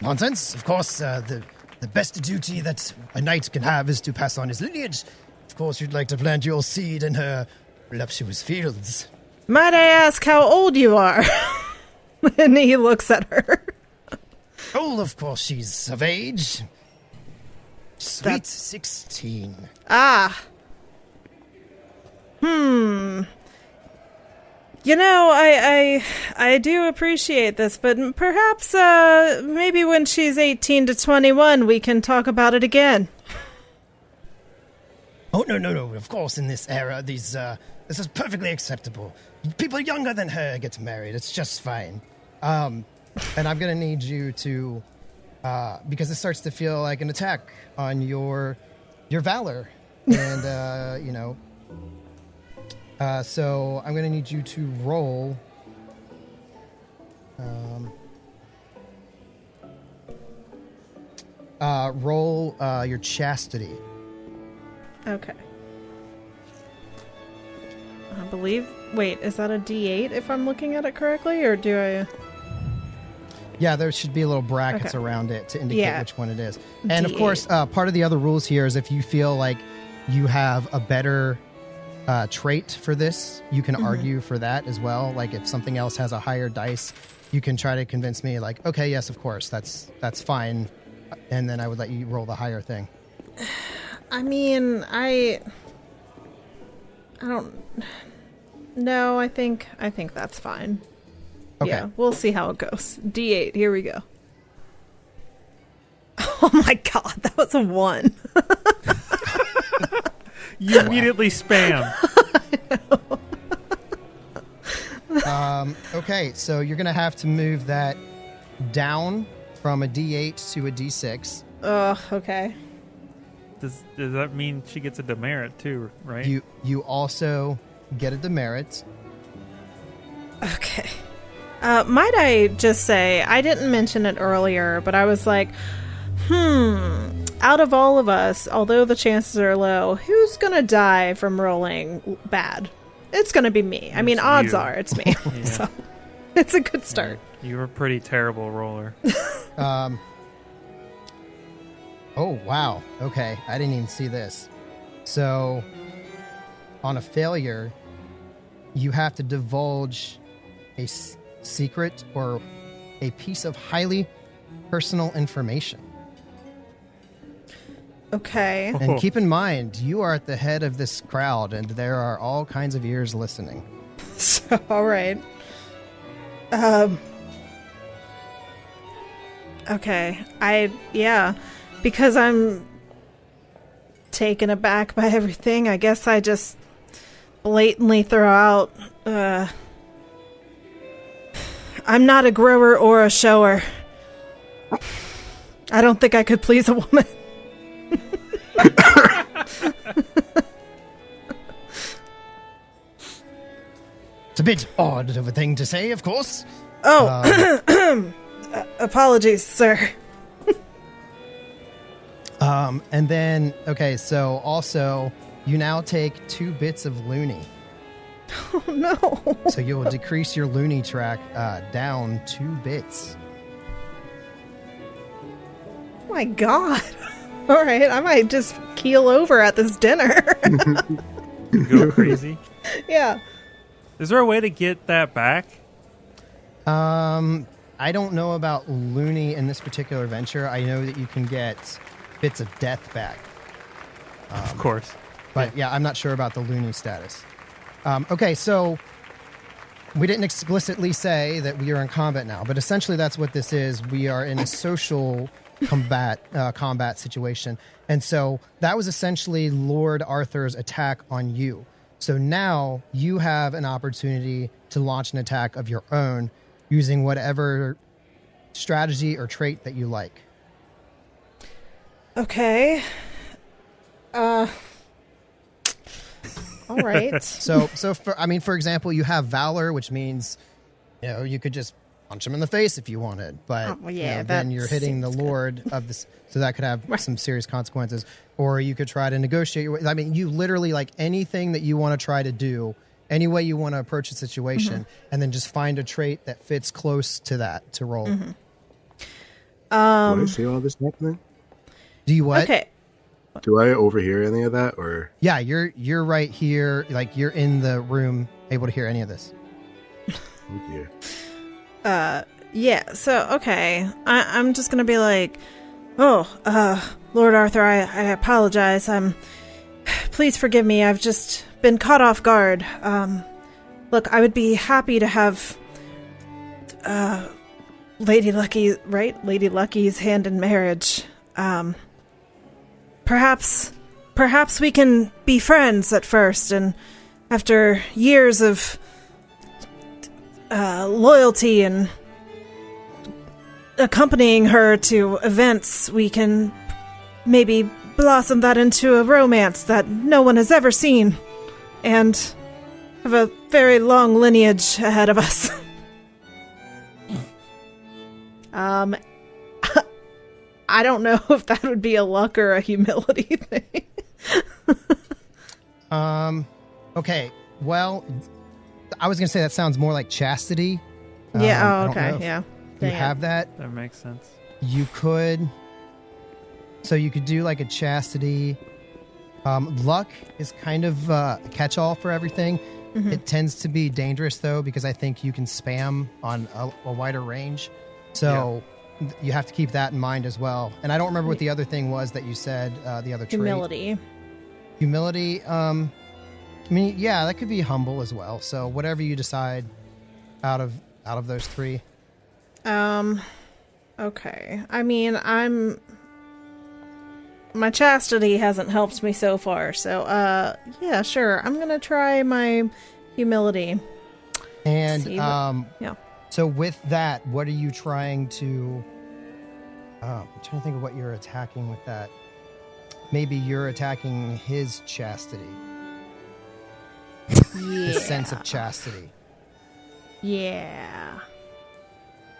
nonsense. Of course, the best duty that a knight can have is to pass on his lineage. Of course, you'd like to plant your seed in her voluptuous fields. Might I ask how old you are? And he looks at her. Oh, of course, she's of age. Sweet 16. Ah. I do appreciate this, but perhaps maybe when she's 18 to 21 we can talk about it again. Oh, no. Of course, in this era, this is perfectly acceptable. People younger than her get married. It's just fine. And I'm going to need you to, because it starts to feel like an attack on your valor. And, so I'm going to need you to roll Roll your chastity. Okay. I believe... Wait, is that a D8 if I'm looking at it correctly, or do I... Yeah, there should be little brackets Okay. around it to indicate Yeah. which one it is. And of D8. course, part of the other rules here is if you feel like you have a better trait for this, you can argue for that as well. Like if something else has a higher dice, you can try to convince me like, okay, yes, of course, that's fine. And then I would let you roll the higher thing. I mean, I don't... No, I think that's fine. Okay. Yeah, we'll see how it goes. D8, here we go. Oh my god, that was a 1. You immediately spam. Okay, so you're going to have to move that down from a D8 to a D6. Ugh, okay. Does that mean she gets a demerit too, right? You also get a demerit. Okay. Might I just say, I didn't mention it earlier, but I was like, out of all of us, although the chances are low, who's gonna die from rolling bad? It's gonna be me. I mean, It's odds you. are it's me. Yeah. So, it's a good start. You're a pretty terrible roller. Oh, wow. Okay, I didn't even see this. So, on a failure, you have to divulge a secret or a piece of highly personal information. Okay. And keep in mind, you are at the head of this crowd, and there are all kinds of ears listening. So, all right. Okay. Because I'm taken aback by everything, I guess I just blatantly throw out, I'm not a grower or a shower. I don't think I could please a woman. It's a bit odd of a thing to say, of course. Oh, apologies, sir. And then, okay, so also, you now take 2 bits of loony. Oh, no. So you will decrease your loony track down 2 bits. Oh my god. All right, I might just keel over at this dinner. Go crazy. Yeah. Is there a way to get that back? I don't know about loony in this particular venture. I know that you can get bits of death back. Of course. But yeah, I'm not sure about the loony status. Okay, so we didn't explicitly say that we are in combat now, but essentially that's what this is. We are in a social combat situation. And so that was essentially Lord Arthur's attack on you. So now you have an opportunity to launch an attack of your own using whatever strategy or trait that you like. Okay. All right. So for example, you have Valor, which means, you could just punch him in the face if you wanted, but then you're hitting the Lord of this, so that could have some serious consequences. Or you could try to negotiate your way. I mean, you literally, like, anything that you want to try to do, any way you want to approach a situation, and then just find a trait that fits close to that to roll. Do I see all this happening? Do you what? Okay. Do I overhear any of that, or? Yeah, you're right here. Like, you're in the room, able to hear any of this. Oh dear. Yeah, so, okay. I'm just gonna be like, Lord Arthur, I apologize. Please forgive me. I've just been caught off guard. Look, I would be happy to have, Lady Lucky, right? Lady Lucky's hand in marriage. Perhaps we can be friends at first, and after years of loyalty and accompanying her to events, we can maybe blossom that into a romance that no one has ever seen, and have a very long lineage ahead of us. I don't know if that would be a luck or a humility thing. Okay. Well, I was gonna say that sounds more like chastity. Yeah. I Oh, don't know okay. if Yeah. You Dang it. have that. That makes sense. You could. So you could do like a chastity. Luck is kind of a catch-all for everything. Mm-hmm. It tends to be dangerous though, because I think you can spam on a wider range. So you have to keep that in mind as well. And I don't remember what the other thing was that you said. The other trait. Humility. Humility. I mean, yeah, that could be humble as well. So whatever you decide out of those three. Okay. I mean, my chastity hasn't helped me so far, so yeah, sure. I'm gonna try my humility. And yeah. So with that, what are you trying to? I'm trying to think of what you're attacking with that. Maybe you're attacking his chastity. Yeah. His sense of chastity. Yeah.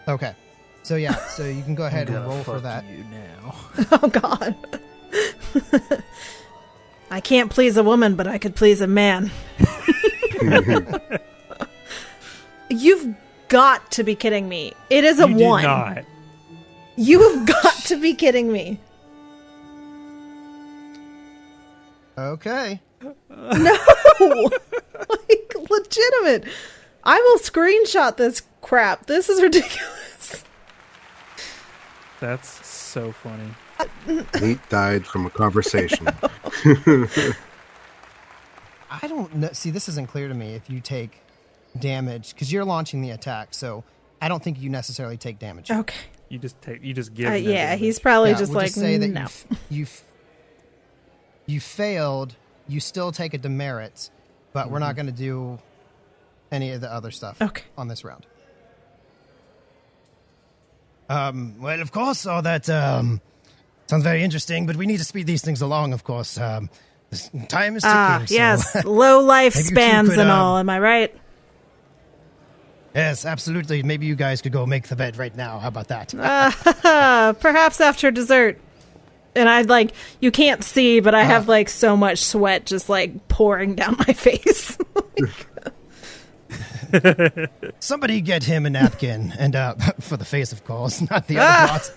Okay. So yeah, so you can go ahead and roll for that. You now. Oh God. I can't please a woman, but I could please a man. You've got to be kidding me. It is a You 1. do not. You've got to be kidding me. Okay. No! Like, legitimate. I will screenshot this crap. This is ridiculous. That's so funny. Neat died from a conversation. I don't know. See, this isn't clear to me if you take damage, because you're launching the attack, so I don't think you necessarily take damage. Okay. You just give. no Yeah, damage. he's probably Yeah, just we'll like, say that no. you failed. You still take a demerit, but we're not going to do any of the other stuff on this round. Well, of course, all that sounds very interesting, but we need to speed these things along, of course. This time is ticking. So Yes, low lifespans Maybe you two could, and all, am I right? yes, absolutely. Maybe you guys could go make the bed right now. How about that? Perhaps after dessert. And I'd like, you can't see, but I have like so much sweat just like pouring down my face. Somebody get him a napkin, and for the face, of course, not the other parts.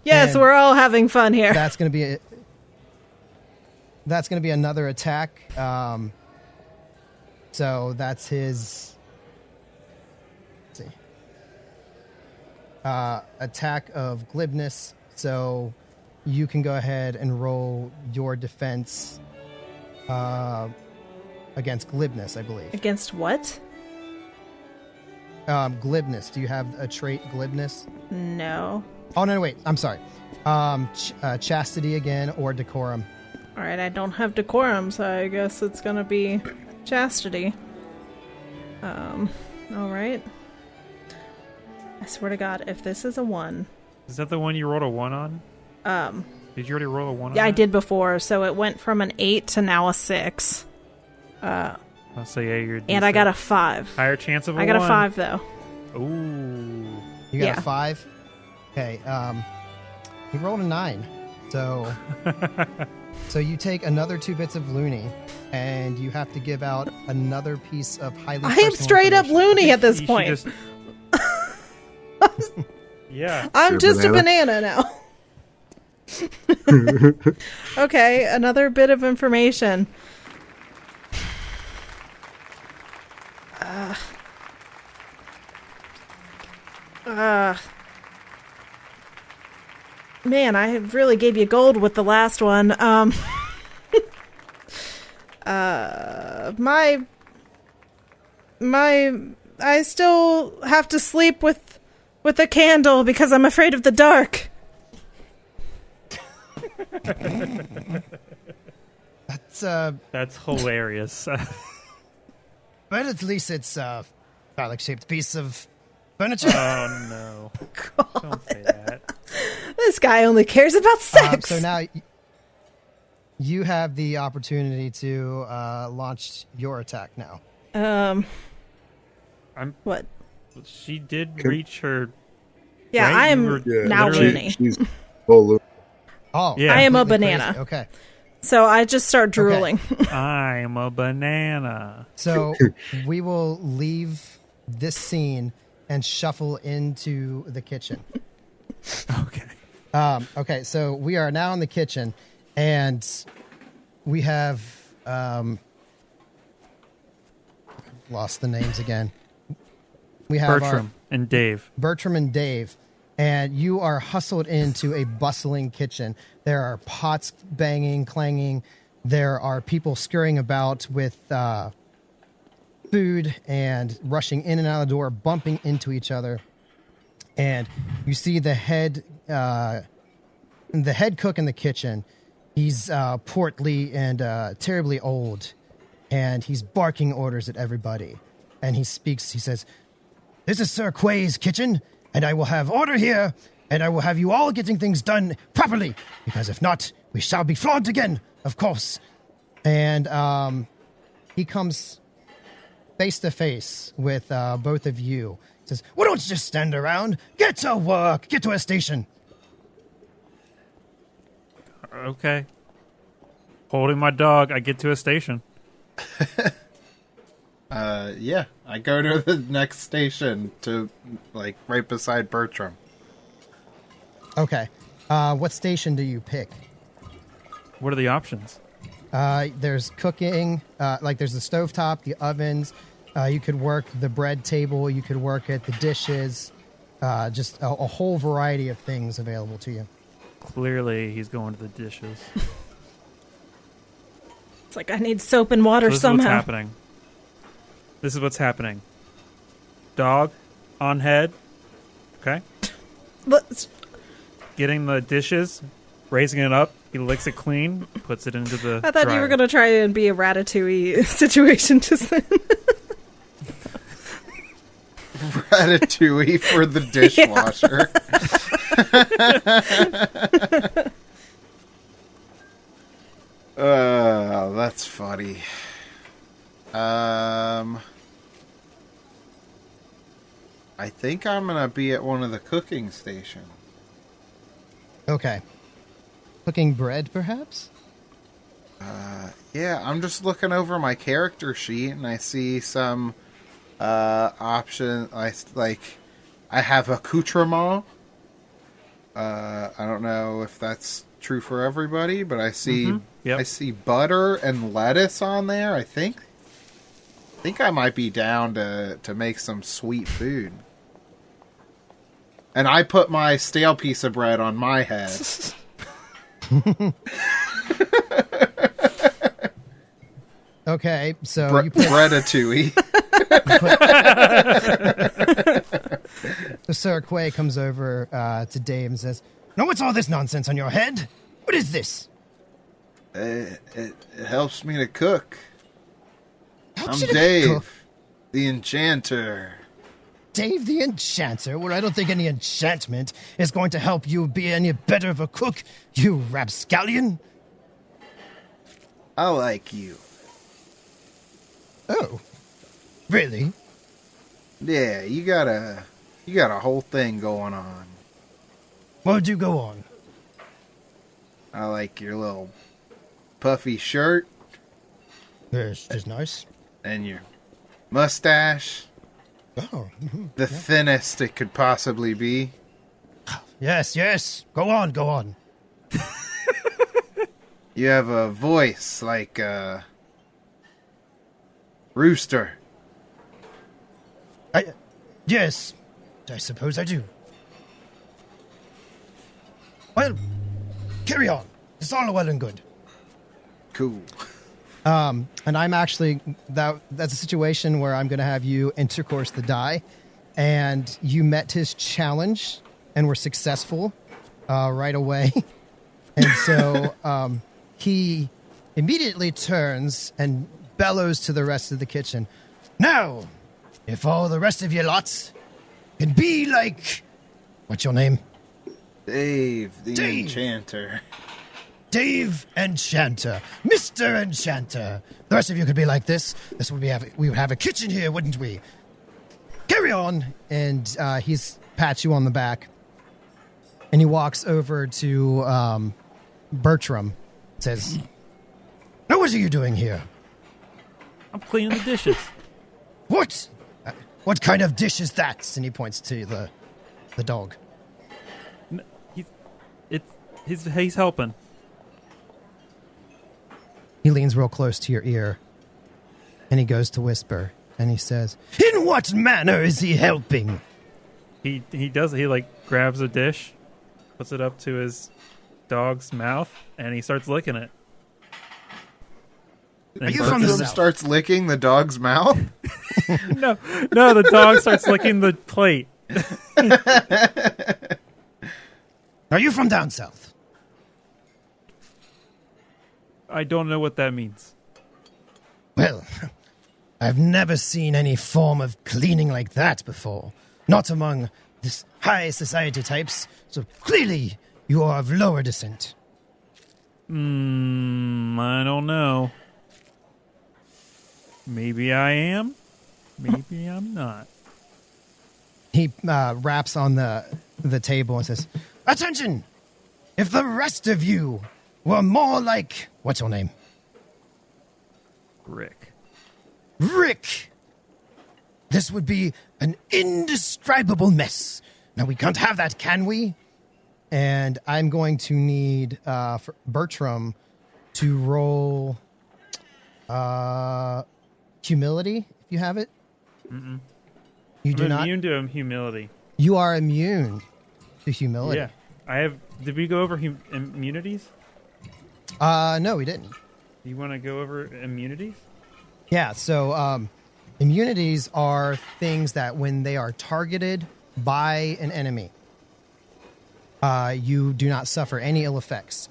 Yes, And we're all having fun here. That's going to be another attack. So that's his. Let's see. Attack of glibness. So you can go ahead and roll your defense against glibness, I believe. Against what? Glibness. Do you have a trait glibness? No. Oh, no, wait. I'm sorry. Chastity again, or decorum. All right, I don't have decorum, so I guess it's going to be chastity. All right. I swear to God, if this is a 1. Is that the one you rolled a 1 on? Did you already roll a 1 on Yeah, I that? did before, so it went from an 8 to now a 6. I'll say yeah, you're. And I got a 5. higher chance of a 1. I got a 5, though. Ooh. You got Yeah. a 5? Okay. He rolled a 9. So so you take another 2 bits of loony, and you have to give out another piece of highly I am personal straight up information. loony at this You should point. just- yeah. I'm Your just banana. a banana now. Okay, another bit of information. Man, I really gave you gold with the last one. I still have to sleep with a candle because I'm afraid of the dark. That's hilarious. but at least it's a phallic shaped piece of furniture. Oh no! Don't say that. This guy only cares about sex. So now you have the opportunity to launch your attack now. What? She did reach her Yeah, right? I am now loony. She's full loony. Oh, Yeah. I am a completely banana. crazy. Okay. So I just start drooling. I'm a banana. So we will leave this scene and shuffle into the kitchen. Okay. Okay, so we are now in the kitchen, and we have lost the names again. We have Bertram and Dave. Bertram and Dave, and you are hustled into a bustling kitchen. There are pots banging, clanging. There are people scurrying about with food and rushing in and out of the door, bumping into each other. And you see the head cook in the kitchen. He's portly and terribly old, and he's barking orders at everybody. And he speaks. He says, "This is Sir Quay's kitchen, and I will have order here, and I will have you all getting things done properly, because if not, we shall be flogged again, of course." And he comes face to face with both of you. He says, "Why don't you just stand around? Get to work. Get to a station." Okay. Holding my dog, I get to a station. Yeah, I go to the next station to, like, right beside Bertram. Okay. What station do you pick? What are the options? There's cooking, like there's the stovetop, the ovens. You could work the bread table. You could work at the dishes. Just a whole variety of things available to you. Clearly, he's going to the dishes. It's like I need soap and water This somehow. is what's happening. This is what's happening. Dog on head. Okay. But Getting the dishes, raising it up. He licks it clean, puts it into the I thought you dryer. were going to try and be a Ratatouille situation just then. Ratatouille for the dishwasher. That's funny. I think I'm gonna be at one of the cooking stations. Okay. Cooking bread, perhaps? Yeah, I'm just looking over my character sheet and I see some option. I have accoutrement. I don't know if that's true for everybody, but I see Yep. I see butter and lettuce on there. I think I might be down to make some sweet food. And I put my stale piece of bread on my head. Okay, so you put, Breadatouille. so Sir Quay comes over to Dave and says, "Now what's all this nonsense on your head? What is this?" It helps me to cook. Helps I'm you to Dave, cook. the enchanter. Dave the Enchanter? Well, I don't think any enchantment is going to help you be any better of a cook, you rapscallion. I like you. Oh, really? Yeah, you got a whole thing going on. Well, do go on. I like your little puffy shirt Yes, it's nice. and your mustache. Oh, The thinnest it could possibly be. yes, yes. Go on, go on. You have a voice like a rooster. Yes, I suppose I do. Well, carry on. It's all well and good. Cool. And I'm actually that's a situation where I'm going to have you intercourse the die, and you met his challenge and were successful right away, and so he immediately turns and bellows to the rest of the kitchen. Now, if all the rest of you lots can be like, what's your name? Dave, the Dave. enchanter. Dave Enchanter, Mr. Enchanter. The rest of you could be like this. We would have a kitchen here, wouldn't we? Carry on. And he's pats you on the back. And he walks over to Bertram. Says, "Now what are you doing here?" I'm cleaning the dishes. "What? What kind of dish is that?" And he points to the dog. He's helping. He leans real close to your ear, and he goes to whisper, and he says, "In what manner is he helping?" He does. He like grabs a dish, puts it up to his dog's mouth, and he starts licking it. Are you from the Bertram south? starts licking the dog's mouth. No, the dog starts licking the plate. Are you from down south? I don't know what that means. Well, I've never seen any form of cleaning like that before. Not among this high society types, so clearly you are of lower descent. I don't know. Maybe I am. Maybe I'm not. He raps on the table and says, "Attention! If the rest of you were more like... What's your name?" Rick. "Rick! This would be an indescribable mess. Now, we can't have that, can we?" And I'm going to need for Bertram to roll humility, if you have it. Mm-mm. You do I'm not. immune to humility. You are immune to humility. Yeah. I have. Did we go over immunities? No, we didn't. Do you want to go over immunities? Yeah, so immunities are things that when they are targeted by an enemy, you do not suffer any ill effects.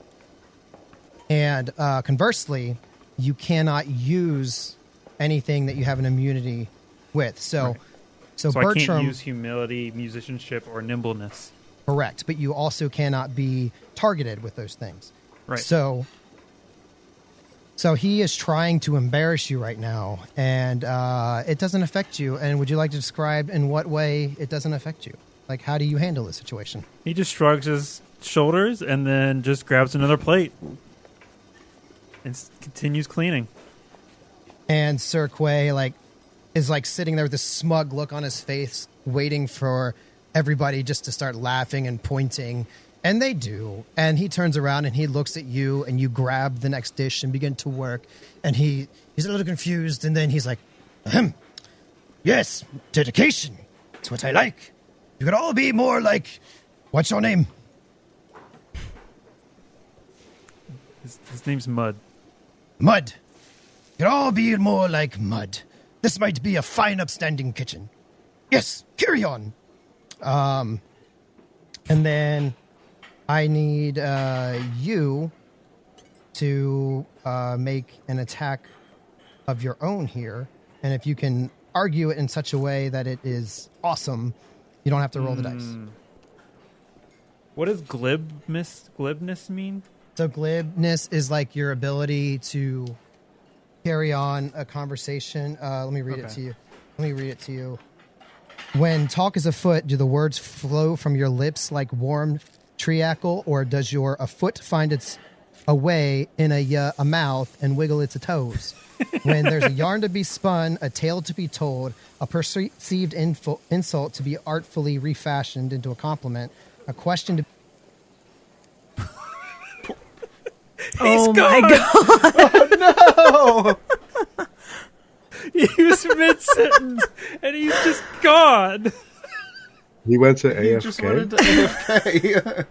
And conversely, you cannot use anything that you have an immunity with. So, Right. so So I Bertram, can't use humility, musicianship, or nimbleness. correct, but you also cannot be targeted with those things. Right. So he is trying to embarrass you right now, and it doesn't affect you. And would you like to describe in what way it doesn't affect you? Like, how do you handle this situation? He just shrugs his shoulders and then just grabs another plate and continues cleaning. And Sir Quay is sitting there with this smug look on his face, waiting for everybody just to start laughing and pointing. And they do. And he turns around and he looks at you, and you grab the next dish and begin to work. And he's a little confused, and then he's like, "Ahem. Yes, dedication. That's what I like. You could all be more like... What's your name?" His name's Mud. "Mud. You could all be more like Mud. This might be a fine, upstanding kitchen. Yes, carry on." And then I need you to make an attack of your own here. And if you can argue it in such a way that it is awesome, you don't have to roll the dice. What does glibness mean? So glibness is like your ability to carry on a conversation. Let me read it to you. When talk is afoot, do the words flow from your lips like warm treacle, or does your a foot find its a way in a mouth and wiggle its toes? When there's a yarn to be spun, a tale to be told, a perceived insult to be artfully refashioned into a compliment, a question to... Oh gone. my god! Oh no! He was mid-sentence, and he's just gone. He went to He just wanted AFK. to AFK.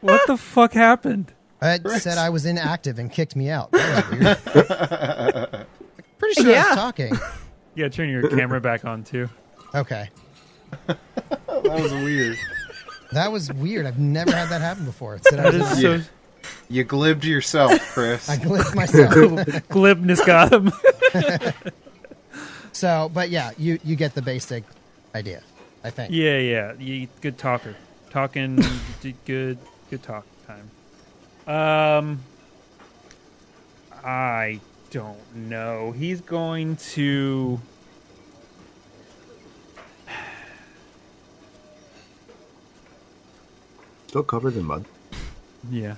What the fuck happened? It said I was inactive and kicked me out. That was weird. Pretty sure I Yeah. was talking. You gotta turn your camera back on, too. Okay. That was weird. That was weird. I've never had that happen before. It said I That was is inactive. so... You glibbed yourself, Chris. I glitched myself. Glibness got him. So, but yeah, you get the basic idea, I think. Yeah. Good talker. Talking, good talk time. I don't know. He's going to... Still covered in mud. Yeah.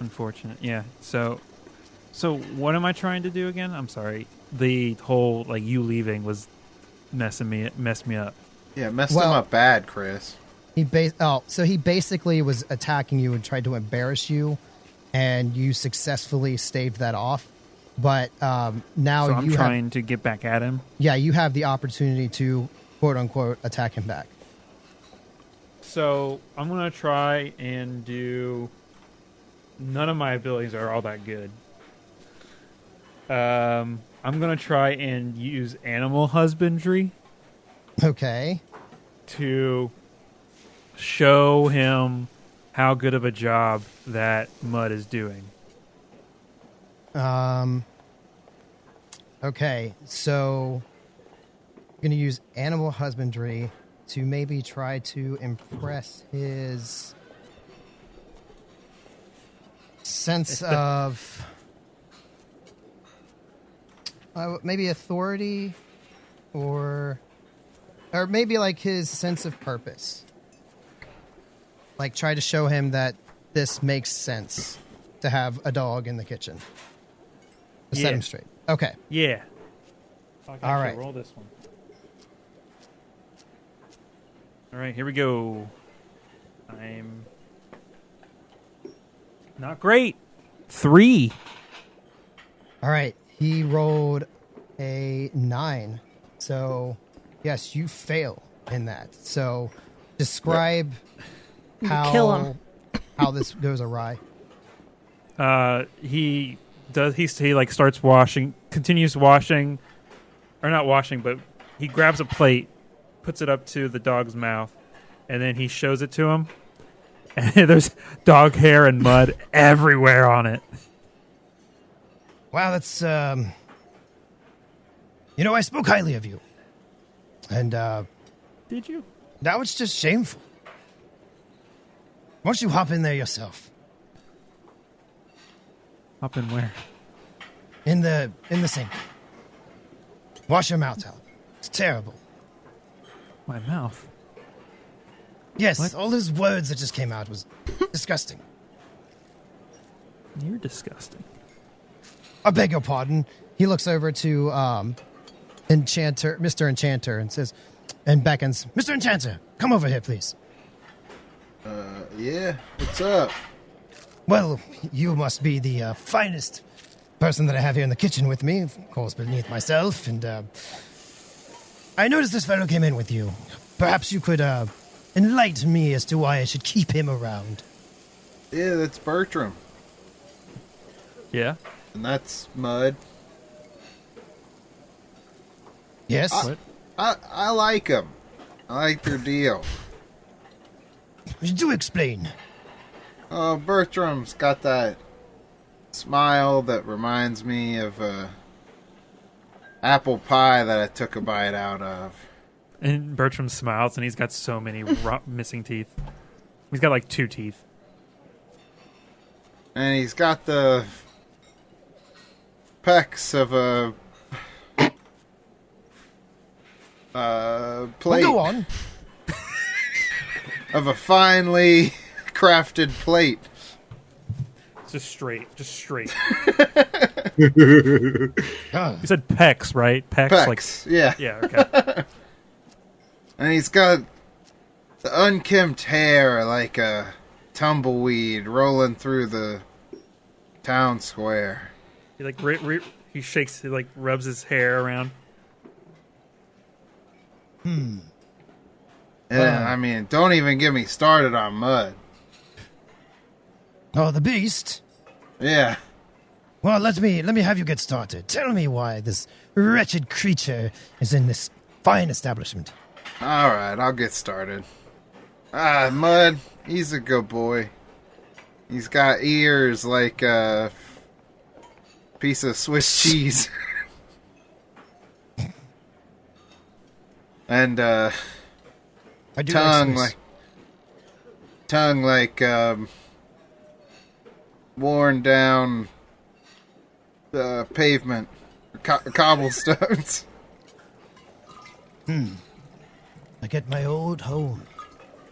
Unfortunate. Yeah. So what am I trying to do again? I'm sorry. The whole like you leaving was messed me up. Yeah, messed him up bad, Chris. So he basically was attacking you and tried to embarrass you, and you successfully staved that off. But now so I'm trying to get back at him. Yeah, you have the opportunity to quote unquote attack him back. So I'm gonna try and do. None of my abilities are all that good. I'm gonna try and use animal husbandry. Okay. To show him how good of a job that Mud is doing. Okay, so I'm going to use animal husbandry to maybe try to impress his sense of maybe authority or maybe like his sense of purpose. Like try to show him that this makes sense to have a dog in the kitchen. To set him straight. Okay. Yeah. All right. Roll this one. All right, here we go. I'm not great. 3. All right. He rolled a 9. So, yes, you fail in that. So, describe kill him. how this goes awry. He like starts washing, continues washing, or not washing, but he grabs a plate, puts it up to the dog's mouth, and then he shows it to him. And there's dog hair and mud everywhere on it. Wow, that's I spoke highly of you. And Did you? now it's just shameful. Why don't you hop in there yourself? Up in where? In the sink. Wash your mouth out. It's terrible. My mouth. Yes, What? all those words that just came out was disgusting. You're disgusting. I beg your pardon. He looks over to Mr. Enchanter, and says, and beckons, Mr. Enchanter, come over here, please. Yeah, what's up? Well, you must be the finest person that I have here in the kitchen with me, of course, beneath myself, and I noticed this fellow came in with you. Perhaps you could enlighten me as to why I should keep him around. Yeah, that's Bertram. Yeah? And that's Mud. Yes? What? I like them. I like their deal. Do explain. Oh, Bertram's got that smile that reminds me of apple pie that I took a bite out of. And Bertram smiles, and he's got so many missing teeth. He's got like 2 teeth. And he's got the pecs of a plate. Well, go on. Of a finely crafted plate. Just straight. Ah. You said pecs, right? Pecs, yeah. Yeah, okay. And he's got the unkempt hair like a tumbleweed rolling through the town square. He like he shakes, he like rubs his hair around. And I mean, don't even get me started on Mud. Oh, the beast? Yeah. Well, let me have you get started. Tell me why this wretched creature is in this fine establishment. All right, I'll get started. Mud, he's a good boy. He's got ears like a piece of Swiss cheese. And I do tongue like worn down pavement, cobblestones. Like at my old home.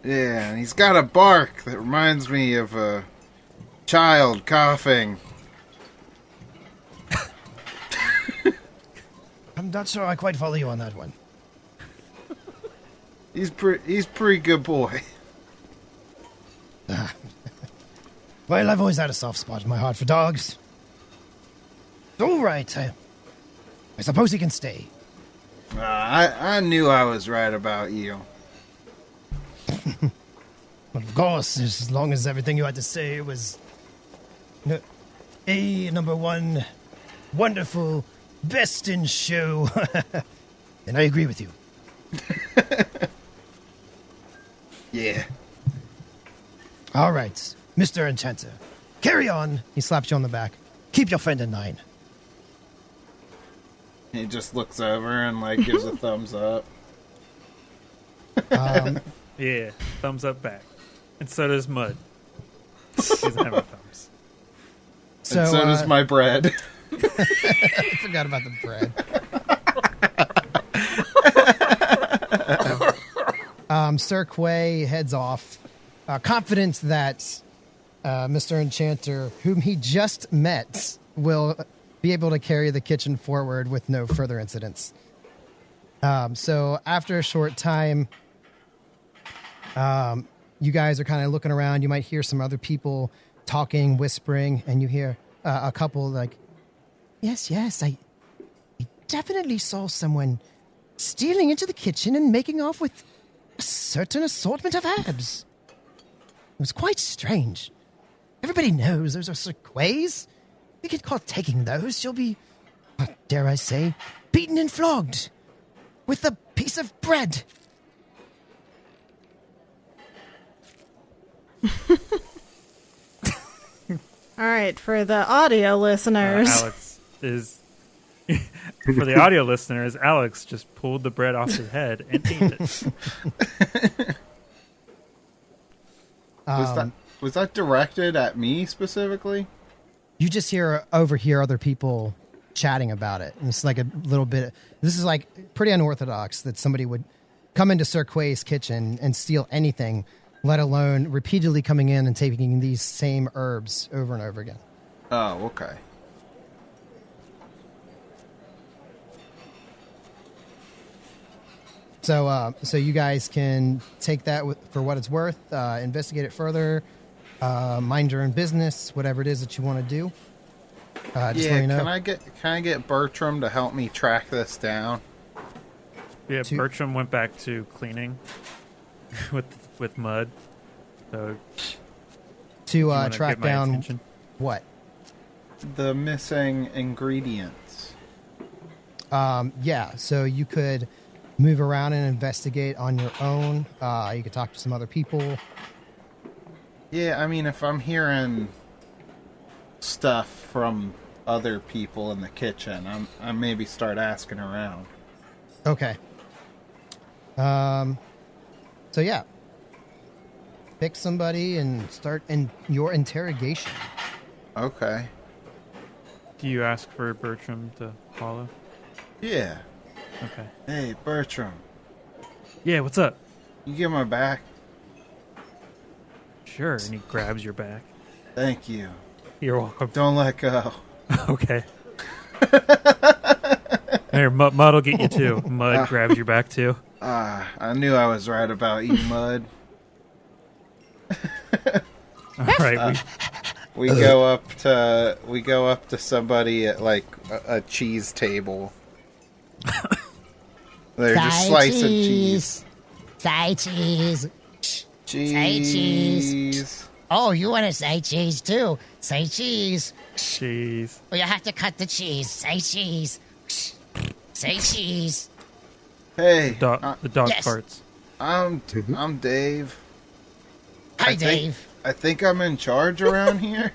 Yeah, and he's got a bark that reminds me of a child coughing. I'm not sure I quite follow you on that one. He's pretty good boy. Well, I've always had a soft spot in my heart for dogs. All right, I suppose he can stay. I knew I was right about you. But of course, as long as everything you had to say was number one, wonderful, best in show, then I agree with you. Yeah. All right, Mr. Enchanter, carry on. He slaps you on the back. Keep your friend in line. He just looks over and like gives a thumbs up. Yeah, thumbs up back. And so does Mud. He doesn't have any thumbs. And so does my bread. I forgot about the bread. Sir Quay heads off, confident that Mr. Enchanter, whom he just met, will be able to carry the kitchen forward with no further incidents. So after a short time, you guys are kind of looking around. You might hear some other people talking, whispering, and you hear a couple like, yes, I definitely saw someone stealing into the kitchen and making off with a certain assortment of herbs. It was quite strange. Everybody knows those are Sir Quay's. We get caught taking those, you'll be, dare I say, beaten and flogged with a piece of bread. All right, for the audio listeners. Alex is... For the audio listeners, Alex just pulled the bread off his head and ate it. Was that directed at me specifically? You just overhear other people chatting about it. And it's like a little bit... This is like pretty unorthodox that somebody would come into Sir Quay's kitchen and steal anything, let alone repeatedly coming in and taking these same herbs over and over again. Oh, okay. So you guys can take that for what it's worth, investigate it further, mind your own business, whatever it is that you want to do. Just let me know. Can I get Bertram to help me track this down? Yeah, Bertram went back to cleaning with Mud. So to track down attention? What? The missing ingredients. Yeah, so you could move around and investigate on your own. You could talk to some other people. Yeah, I mean, if I'm hearing stuff from other people in the kitchen, I maybe start asking around. Okay. So yeah. Pick somebody and start your interrogation. Okay. Do you ask for Bertram to follow? Yeah. Okay. Hey, Bertram. Yeah, what's up? You get my back? Sure, and he grabs your back. Thank you. You're welcome. Don't let go. Okay. Here, Mud will get you too. Mud grabs your back too. I knew I was right about you, Mud. All right. We go up to somebody at like a cheese table. They're just slicing cheese. Side cheese. Cheese. Say cheese. Oh, you want to say cheese too? Say cheese. Cheese. Well, you have to cut the cheese. Say cheese. Say cheese. Hey, The dog yes. farts. I'm Dave. Hi, Dave. I think I'm in charge around here.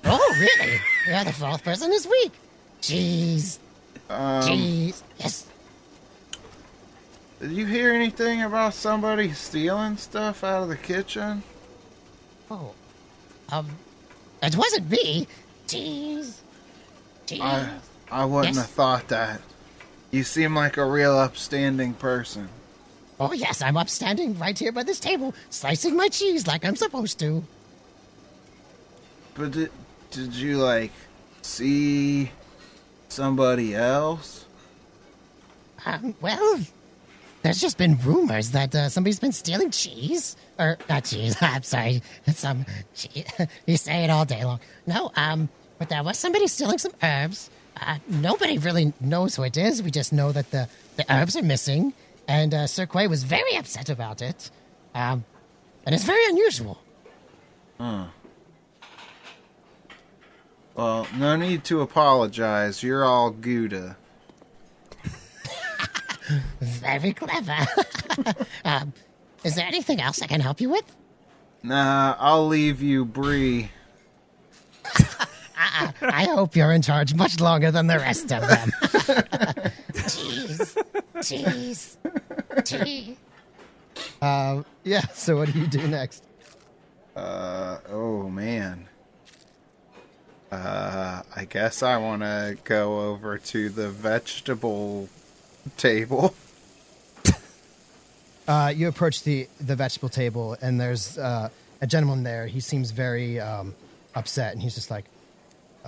Oh, really? You're the fourth person this week. Cheese. Cheese. Yes. Did you hear anything about somebody stealing stuff out of the kitchen? Oh. It wasn't me. Cheese. Cheese. I wouldn't Yes. have thought that. You seem like a real upstanding person. Oh, yes, I'm upstanding right here by this table, slicing my cheese like I'm supposed to. But did you, like, see somebody else? Well, there's just been rumors that somebody's been stealing cheese. Or, not cheese, I'm sorry. Some cheese. You say it all day long. No, but there was somebody stealing some herbs. Nobody really knows who it is. We just know that the herbs are missing. And Sir Quay was very upset about it. And it's very unusual. Well, no need to apologize. You're all Gouda. Very clever. Is there anything else I can help you with? Nah, I'll leave you, Bree. I hope you're in charge much longer than the rest of them. Cheese. Yeah, so what do you do next? Oh man. I guess I want to go over to the vegetable table. You approach the vegetable table, and there's a gentleman there. He seems very upset, and he's just like,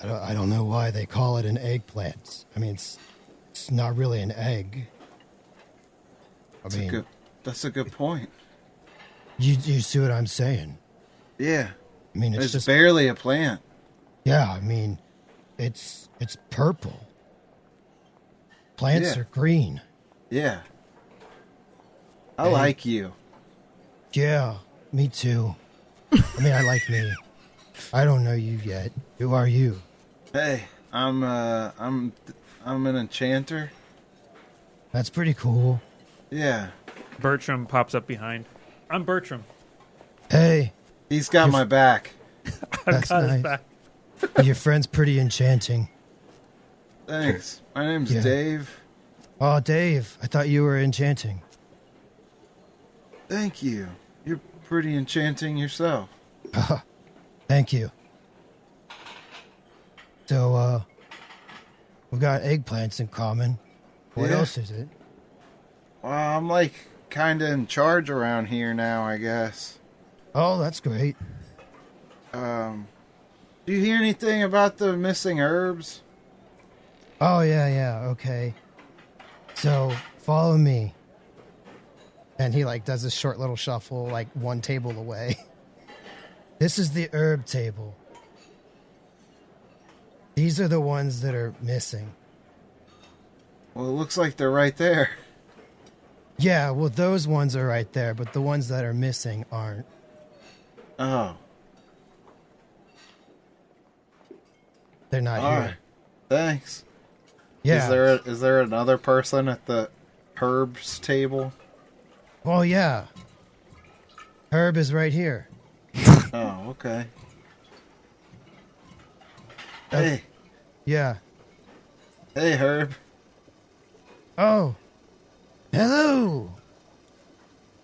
I don't know why they call it an eggplant. I mean, it's not really an egg. That's a good point. You see what I'm saying? Yeah. I mean, it's just barely a plant. Yeah, I mean, it's purple. Plants are green. Yeah. I like you. Yeah, me too. I mean, I like me. I don't know you yet. Who are you? Hey, I'm an enchanter. That's pretty cool. Yeah. Bertram pops up behind. I'm Bertram. Hey, He's got my back. I've got his nice. back. Your friend's pretty enchanting. Thanks. My name's Yeah. Dave. Oh, Dave, I thought you were enchanting. Thank you. You're pretty enchanting yourself. Thank you. So, we've got eggplants in common. What Yeah. else is it? Well, I'm like kind of in charge around here now, I guess. Oh, that's great. Do you hear anything about the missing herbs? Oh, yeah, okay. So, follow me. And he, does a short little shuffle, one table away. This is the herb table. These are the ones that are missing. Well, it looks like they're right there. Yeah, well, those ones are right there, but the ones that are missing aren't. Oh. They're not All here. right. Thanks. Yeah. Is there another person at the herbs table? Oh, yeah. Herb is right here. Oh, okay. Hey. Yeah. Hey, Herb. Oh. Hello.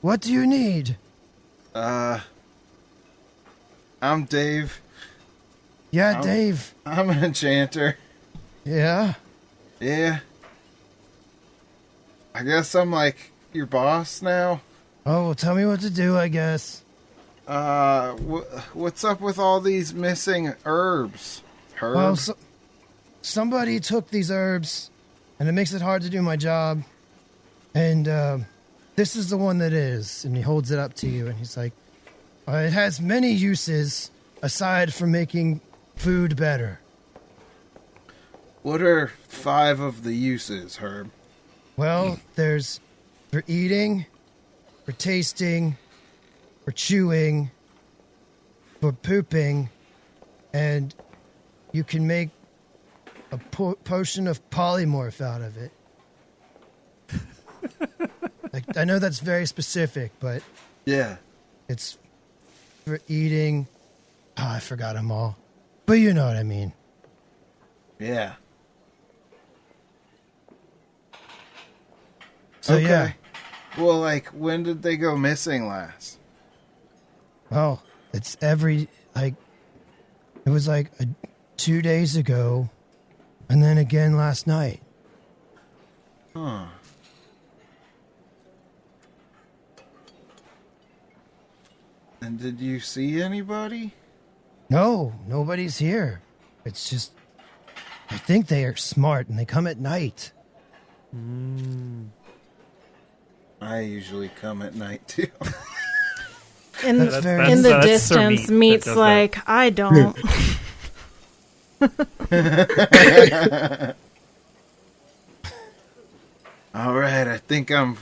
What do you need? I'm Dave. Yeah, Dave. I'm an enchanter. Yeah. Yeah. I guess I'm like your boss now. Oh, well, tell me what to do, I guess. What's up with all these missing herbs? Well, somebody took these herbs, and it makes it hard to do my job. And this is the one that is. And he holds it up to you, and he's like, it has many uses aside from making food better. What are 5 of the uses, Herb? Well, there's for eating, for tasting, for chewing, for pooping, and you can make a potion of polymorph out of it. I know that's very specific, but Yeah. it's for eating. Oh, I forgot them all. But you know what I mean. Yeah. So Okay. yeah. Well, when did they go missing last? Well, it's it was 2 days ago, and then again last night. Huh. And did you see anybody? No, nobody's here. It's just, I think they are smart and they come at night. I usually come at night too. In, That's very- in the that's Sir distance, Meat that Meat's does like, I don't. All right, I think I'm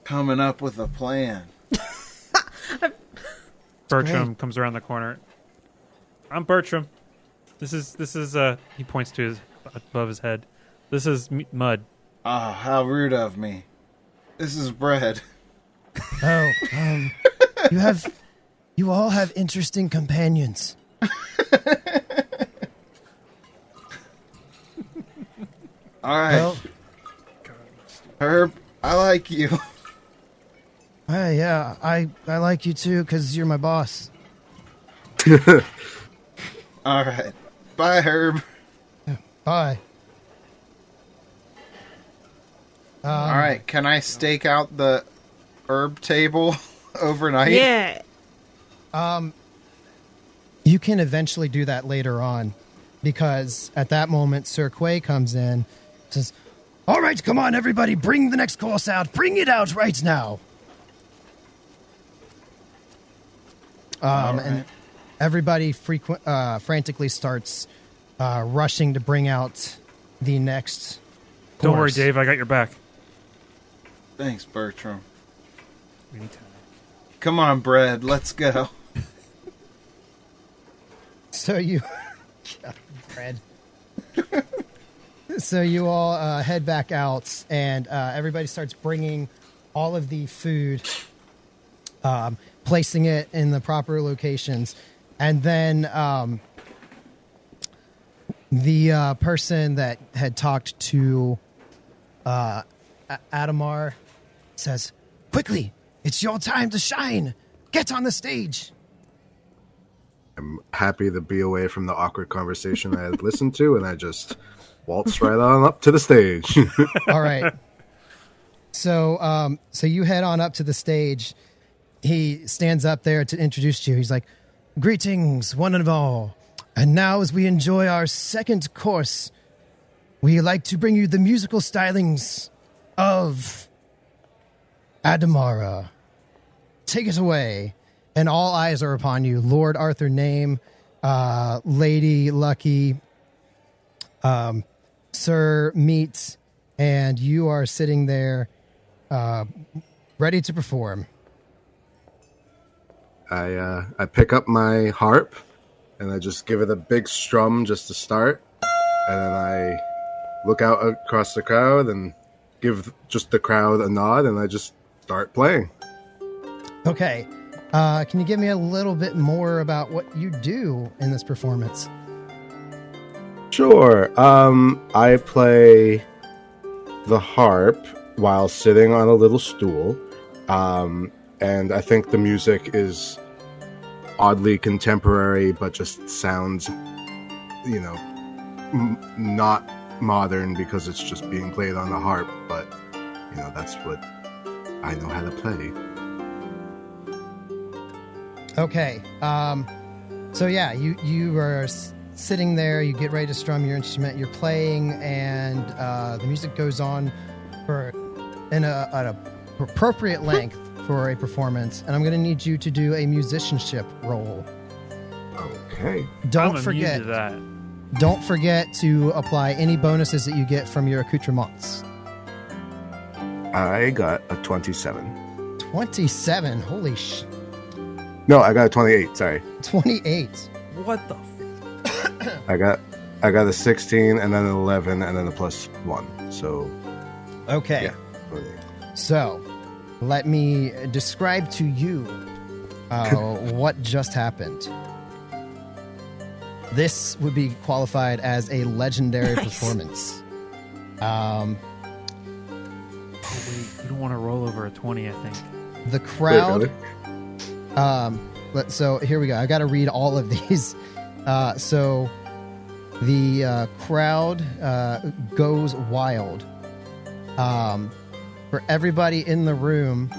coming up with a plan. Bertram comes around the corner. I'm Bertram. This is he points to his above his head. This is Mud. Oh, how rude of me. This is Bread. Oh, you all have interesting companions. All right, Well, Herb, I like you. yeah, I like you too because you're my boss. All right, bye, Herb. Bye. All right, can I stake out the herb table overnight? Yeah. You can eventually do that later on because at that moment, Sir Quay comes in, says, "All right, come on, everybody, bring the next course out. Bring it out right now." And everybody frantically starts rushing to bring out the next Don't worry, course. Dave. I got your back. Thanks, Bertram. Anytime. Come on, Bread, let's go. So you, Fred. So you all head back out, and everybody starts bringing all of the food, placing it in the proper locations, and then the person that had talked to Adamar says, "Quickly, it's your time to shine. Get on the stage." I'm happy to be away from the awkward conversation I had listened to, and I just waltz right on up to the stage. All right. So you head on up to the stage. He stands up there to introduce you. He's like, "Greetings, one and all. And now, as we enjoy our second course, we like to bring you the musical stylings of Adamara. Take it away." And all eyes are upon you. Lord Arthur Name, Lady Lucky, Sir Meat, and you are sitting there ready to perform. I pick up my harp and I just give it a big strum just to start, and then I look out across the crowd and give just the crowd a nod, and I just start playing. Okay. Can you give me a little bit more about what you do in this performance? Sure. I play the harp while sitting on a little stool, and I think the music is oddly contemporary, but just sounds, not modern because it's just being played on the harp. But that's what I know how to play. Okay. So yeah, you are sitting there. You get ready to strum your instrument. You're playing, and the music goes on for at an appropriate length for a performance. And I'm going to need you to do a musicianship roll. Okay. Don't I'm forget. immune to that. Don't forget to apply any bonuses that you get from your accoutrements. I got a 27. 27. Holy sh! No, I got a 28. Sorry. 28. What the? I got a 16 and then an 11 and then a +1. So Okay. yeah. So, let me describe to you what just happened. This would be qualified as a legendary performance. Oh, wait, you don't want to roll over a 20, I think. The crowd. Really? So here we go. I got to read all of these. So the crowd goes wild. For everybody in the room,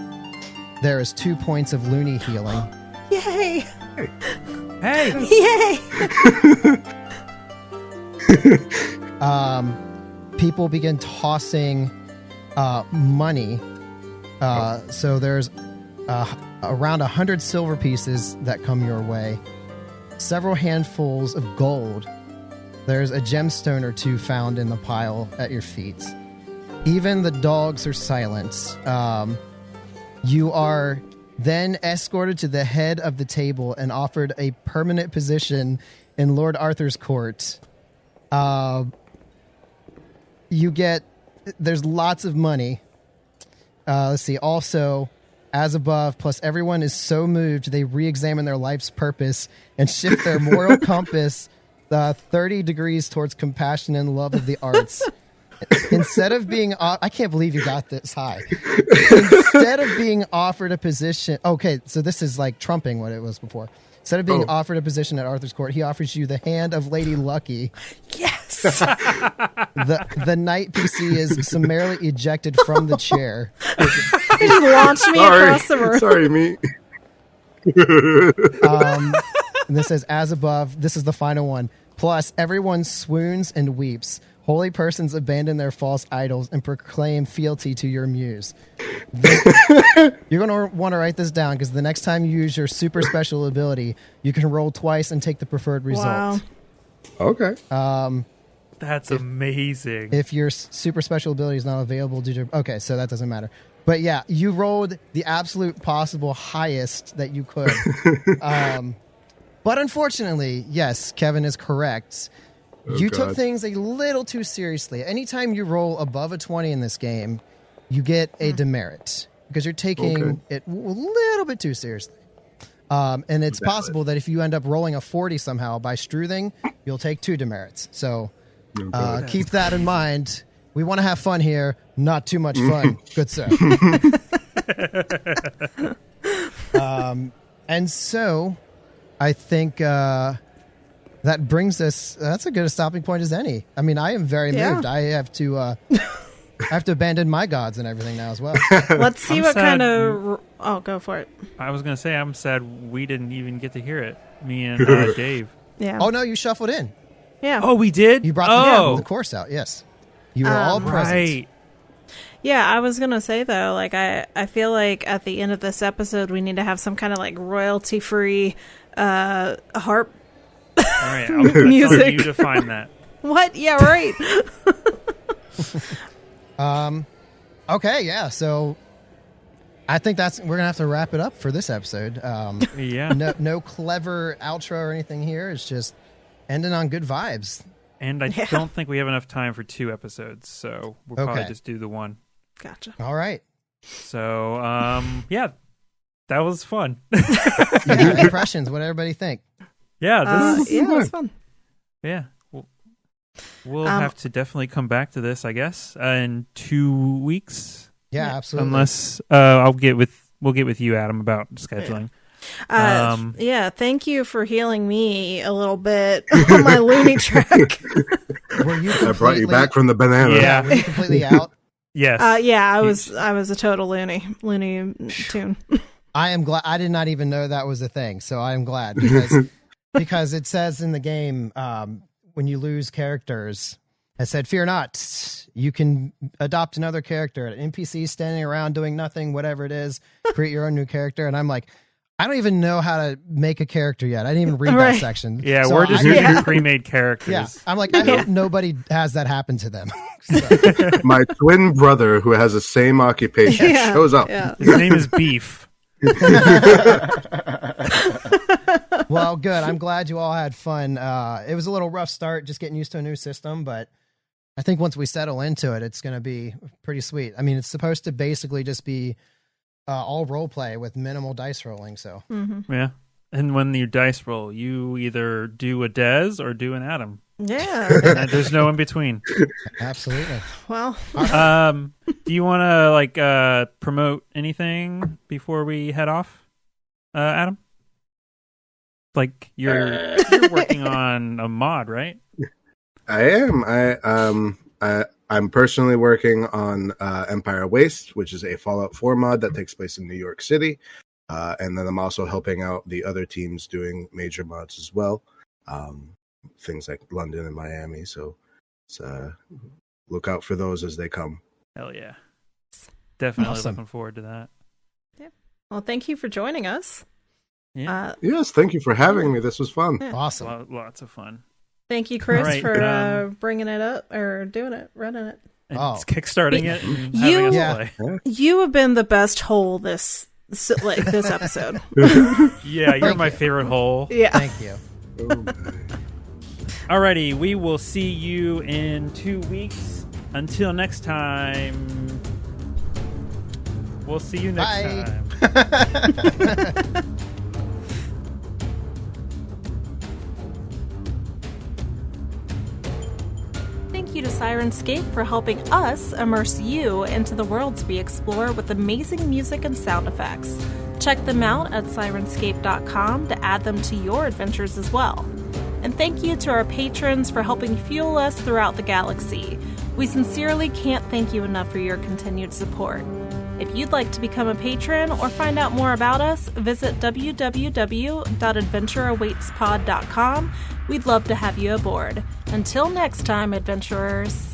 there is 2 points of loony healing. Yay! Hey! Yay! People begin tossing money. So there's around 100 silver pieces that come your way, several handfuls of gold. There's a gemstone or two found in the pile at your feet. Even the dogs are silent. You are then escorted to the head of the table and offered a permanent position in Lord Arthur's court. There's lots of money. Let's see. Also, as above, plus everyone is so moved they re-examine their life's purpose and shift their moral compass 30 degrees towards compassion and love of the arts. Instead of being... I can't believe you got this high. Instead of being offered a position... Okay, so this is like trumping what it was before. Instead of being offered a position at Arthur's court, he offers you the hand of Lady Lucky. Yes! The knight PC is summarily ejected from the chair. He just launched me across the room. Sorry, me. And this says, as above, this is the final one. Plus, everyone swoons and weeps. Holy persons abandon their false idols and proclaim fealty to your muse. You're going to want to write this down because the next time you use your super special ability, you can roll twice and take the preferred result. Wow. Okay. That's amazing. If your super special ability is not available due to... Okay, so that doesn't matter. But yeah, you rolled the absolute possible highest that you could. But unfortunately, yes, Kevin is correct. You took things a little too seriously. Anytime you roll above a 20 in this game, you get a demerit because you're taking it a little bit too seriously. And it's possible that if you end up rolling a 40 somehow by Struthing, you'll take 2 demerits. So keep that in mind. We want to have fun here, not too much fun. Good sir. And so I think that brings us, that's as good a stopping point as any. I mean, I am very moved. I have to abandon my gods and everything now as well. Let's see what kind of... Oh, go for it. I was going to say, I'm sad we didn't even get to hear it. Me and Dave. Yeah. Oh, no, you shuffled in. Yeah. Oh, we did? You brought the course out, yes. You were all present. Right. Yeah, I was going to say, though, like, I feel like at the end of this episode, we need to have some kind of, like, royalty-free harp All right, I'll music. you define that. What? Yeah, right. Okay, yeah, so I think we're going to have to wrap it up for this episode. Yeah. No clever outro or anything here. It's just ending on good vibes. And I don't think we have enough time for 2 episodes, so we'll probably just do the one. Gotcha. All right. So, yeah, that was fun. Yeah, impressions, what everybody think? Yeah, it was fun. Yeah. We'll have to definitely come back to this, I guess, in 2 weeks. Yeah, absolutely. Unless we'll get with you, Adam, about scheduling. Yeah, thank you for healing me a little bit on my loony track. I brought you back from the banana. Yeah. Were you completely out? Yes. Yeah, I was a total loony tune. I am glad. I did not even know that was a thing, so I am glad because it says in the game when you lose characters, it said, "Fear not, you can adopt another character." An NPC standing around doing nothing, whatever it is, create your own new character, and I'm like, I don't even know how to make a character yet. I didn't even read that section. Yeah, so we're just using pre-made characters. Yeah, I'm like, I hope nobody has that happen to them. My twin brother, who has the same occupation, shows up. Yeah. His name is Beef. Well, good. I'm glad you all had fun. It was a little rough start, just getting used to a new system, but I think once we settle into it, it's going to be pretty sweet. I mean, it's supposed to basically just be all role play with minimal dice rolling. So Yeah. And when you dice roll, you either do a Des or do an Adam. Yeah. There's no in between. absolutely. Well, Do you want to promote anything before we head off, Adam? Like you're working on a mod, right? I am. I'm personally working on Empire Waste, which is a Fallout 4 mod that takes place in New York City. And then I'm also helping out the other teams doing major mods as well. Things like London and Miami. So look out for those as they come. Hell yeah. Definitely Awesome. looking forward to that. Well, thank you for joining us. Yeah. Yes, thank you for having me. This was fun. Awesome. Lots of fun. Thank you, Chris, All right, for bringing it up or doing it, running it. And Oh. kickstarting it and You- having us Yeah. play. You have been the best whole this episode. Yeah, you're Thank my you. favorite hole. Yeah. Thank you. Alrighty, we will see you in 2 weeks. Until next time, we'll see you next Bye. time. Thank you to Sirenscape for helping us immerse you into the worlds we explore with amazing music and sound effects. Check them out at Sirenscape.com to add them to your adventures as well. And thank you to our patrons for helping fuel us throughout the galaxy. We sincerely can't thank you enough for your continued support. If you'd like to become a patron or find out more about us, visit www.adventureawaitspod.com. We'd love to have you aboard. Until next time, adventurers.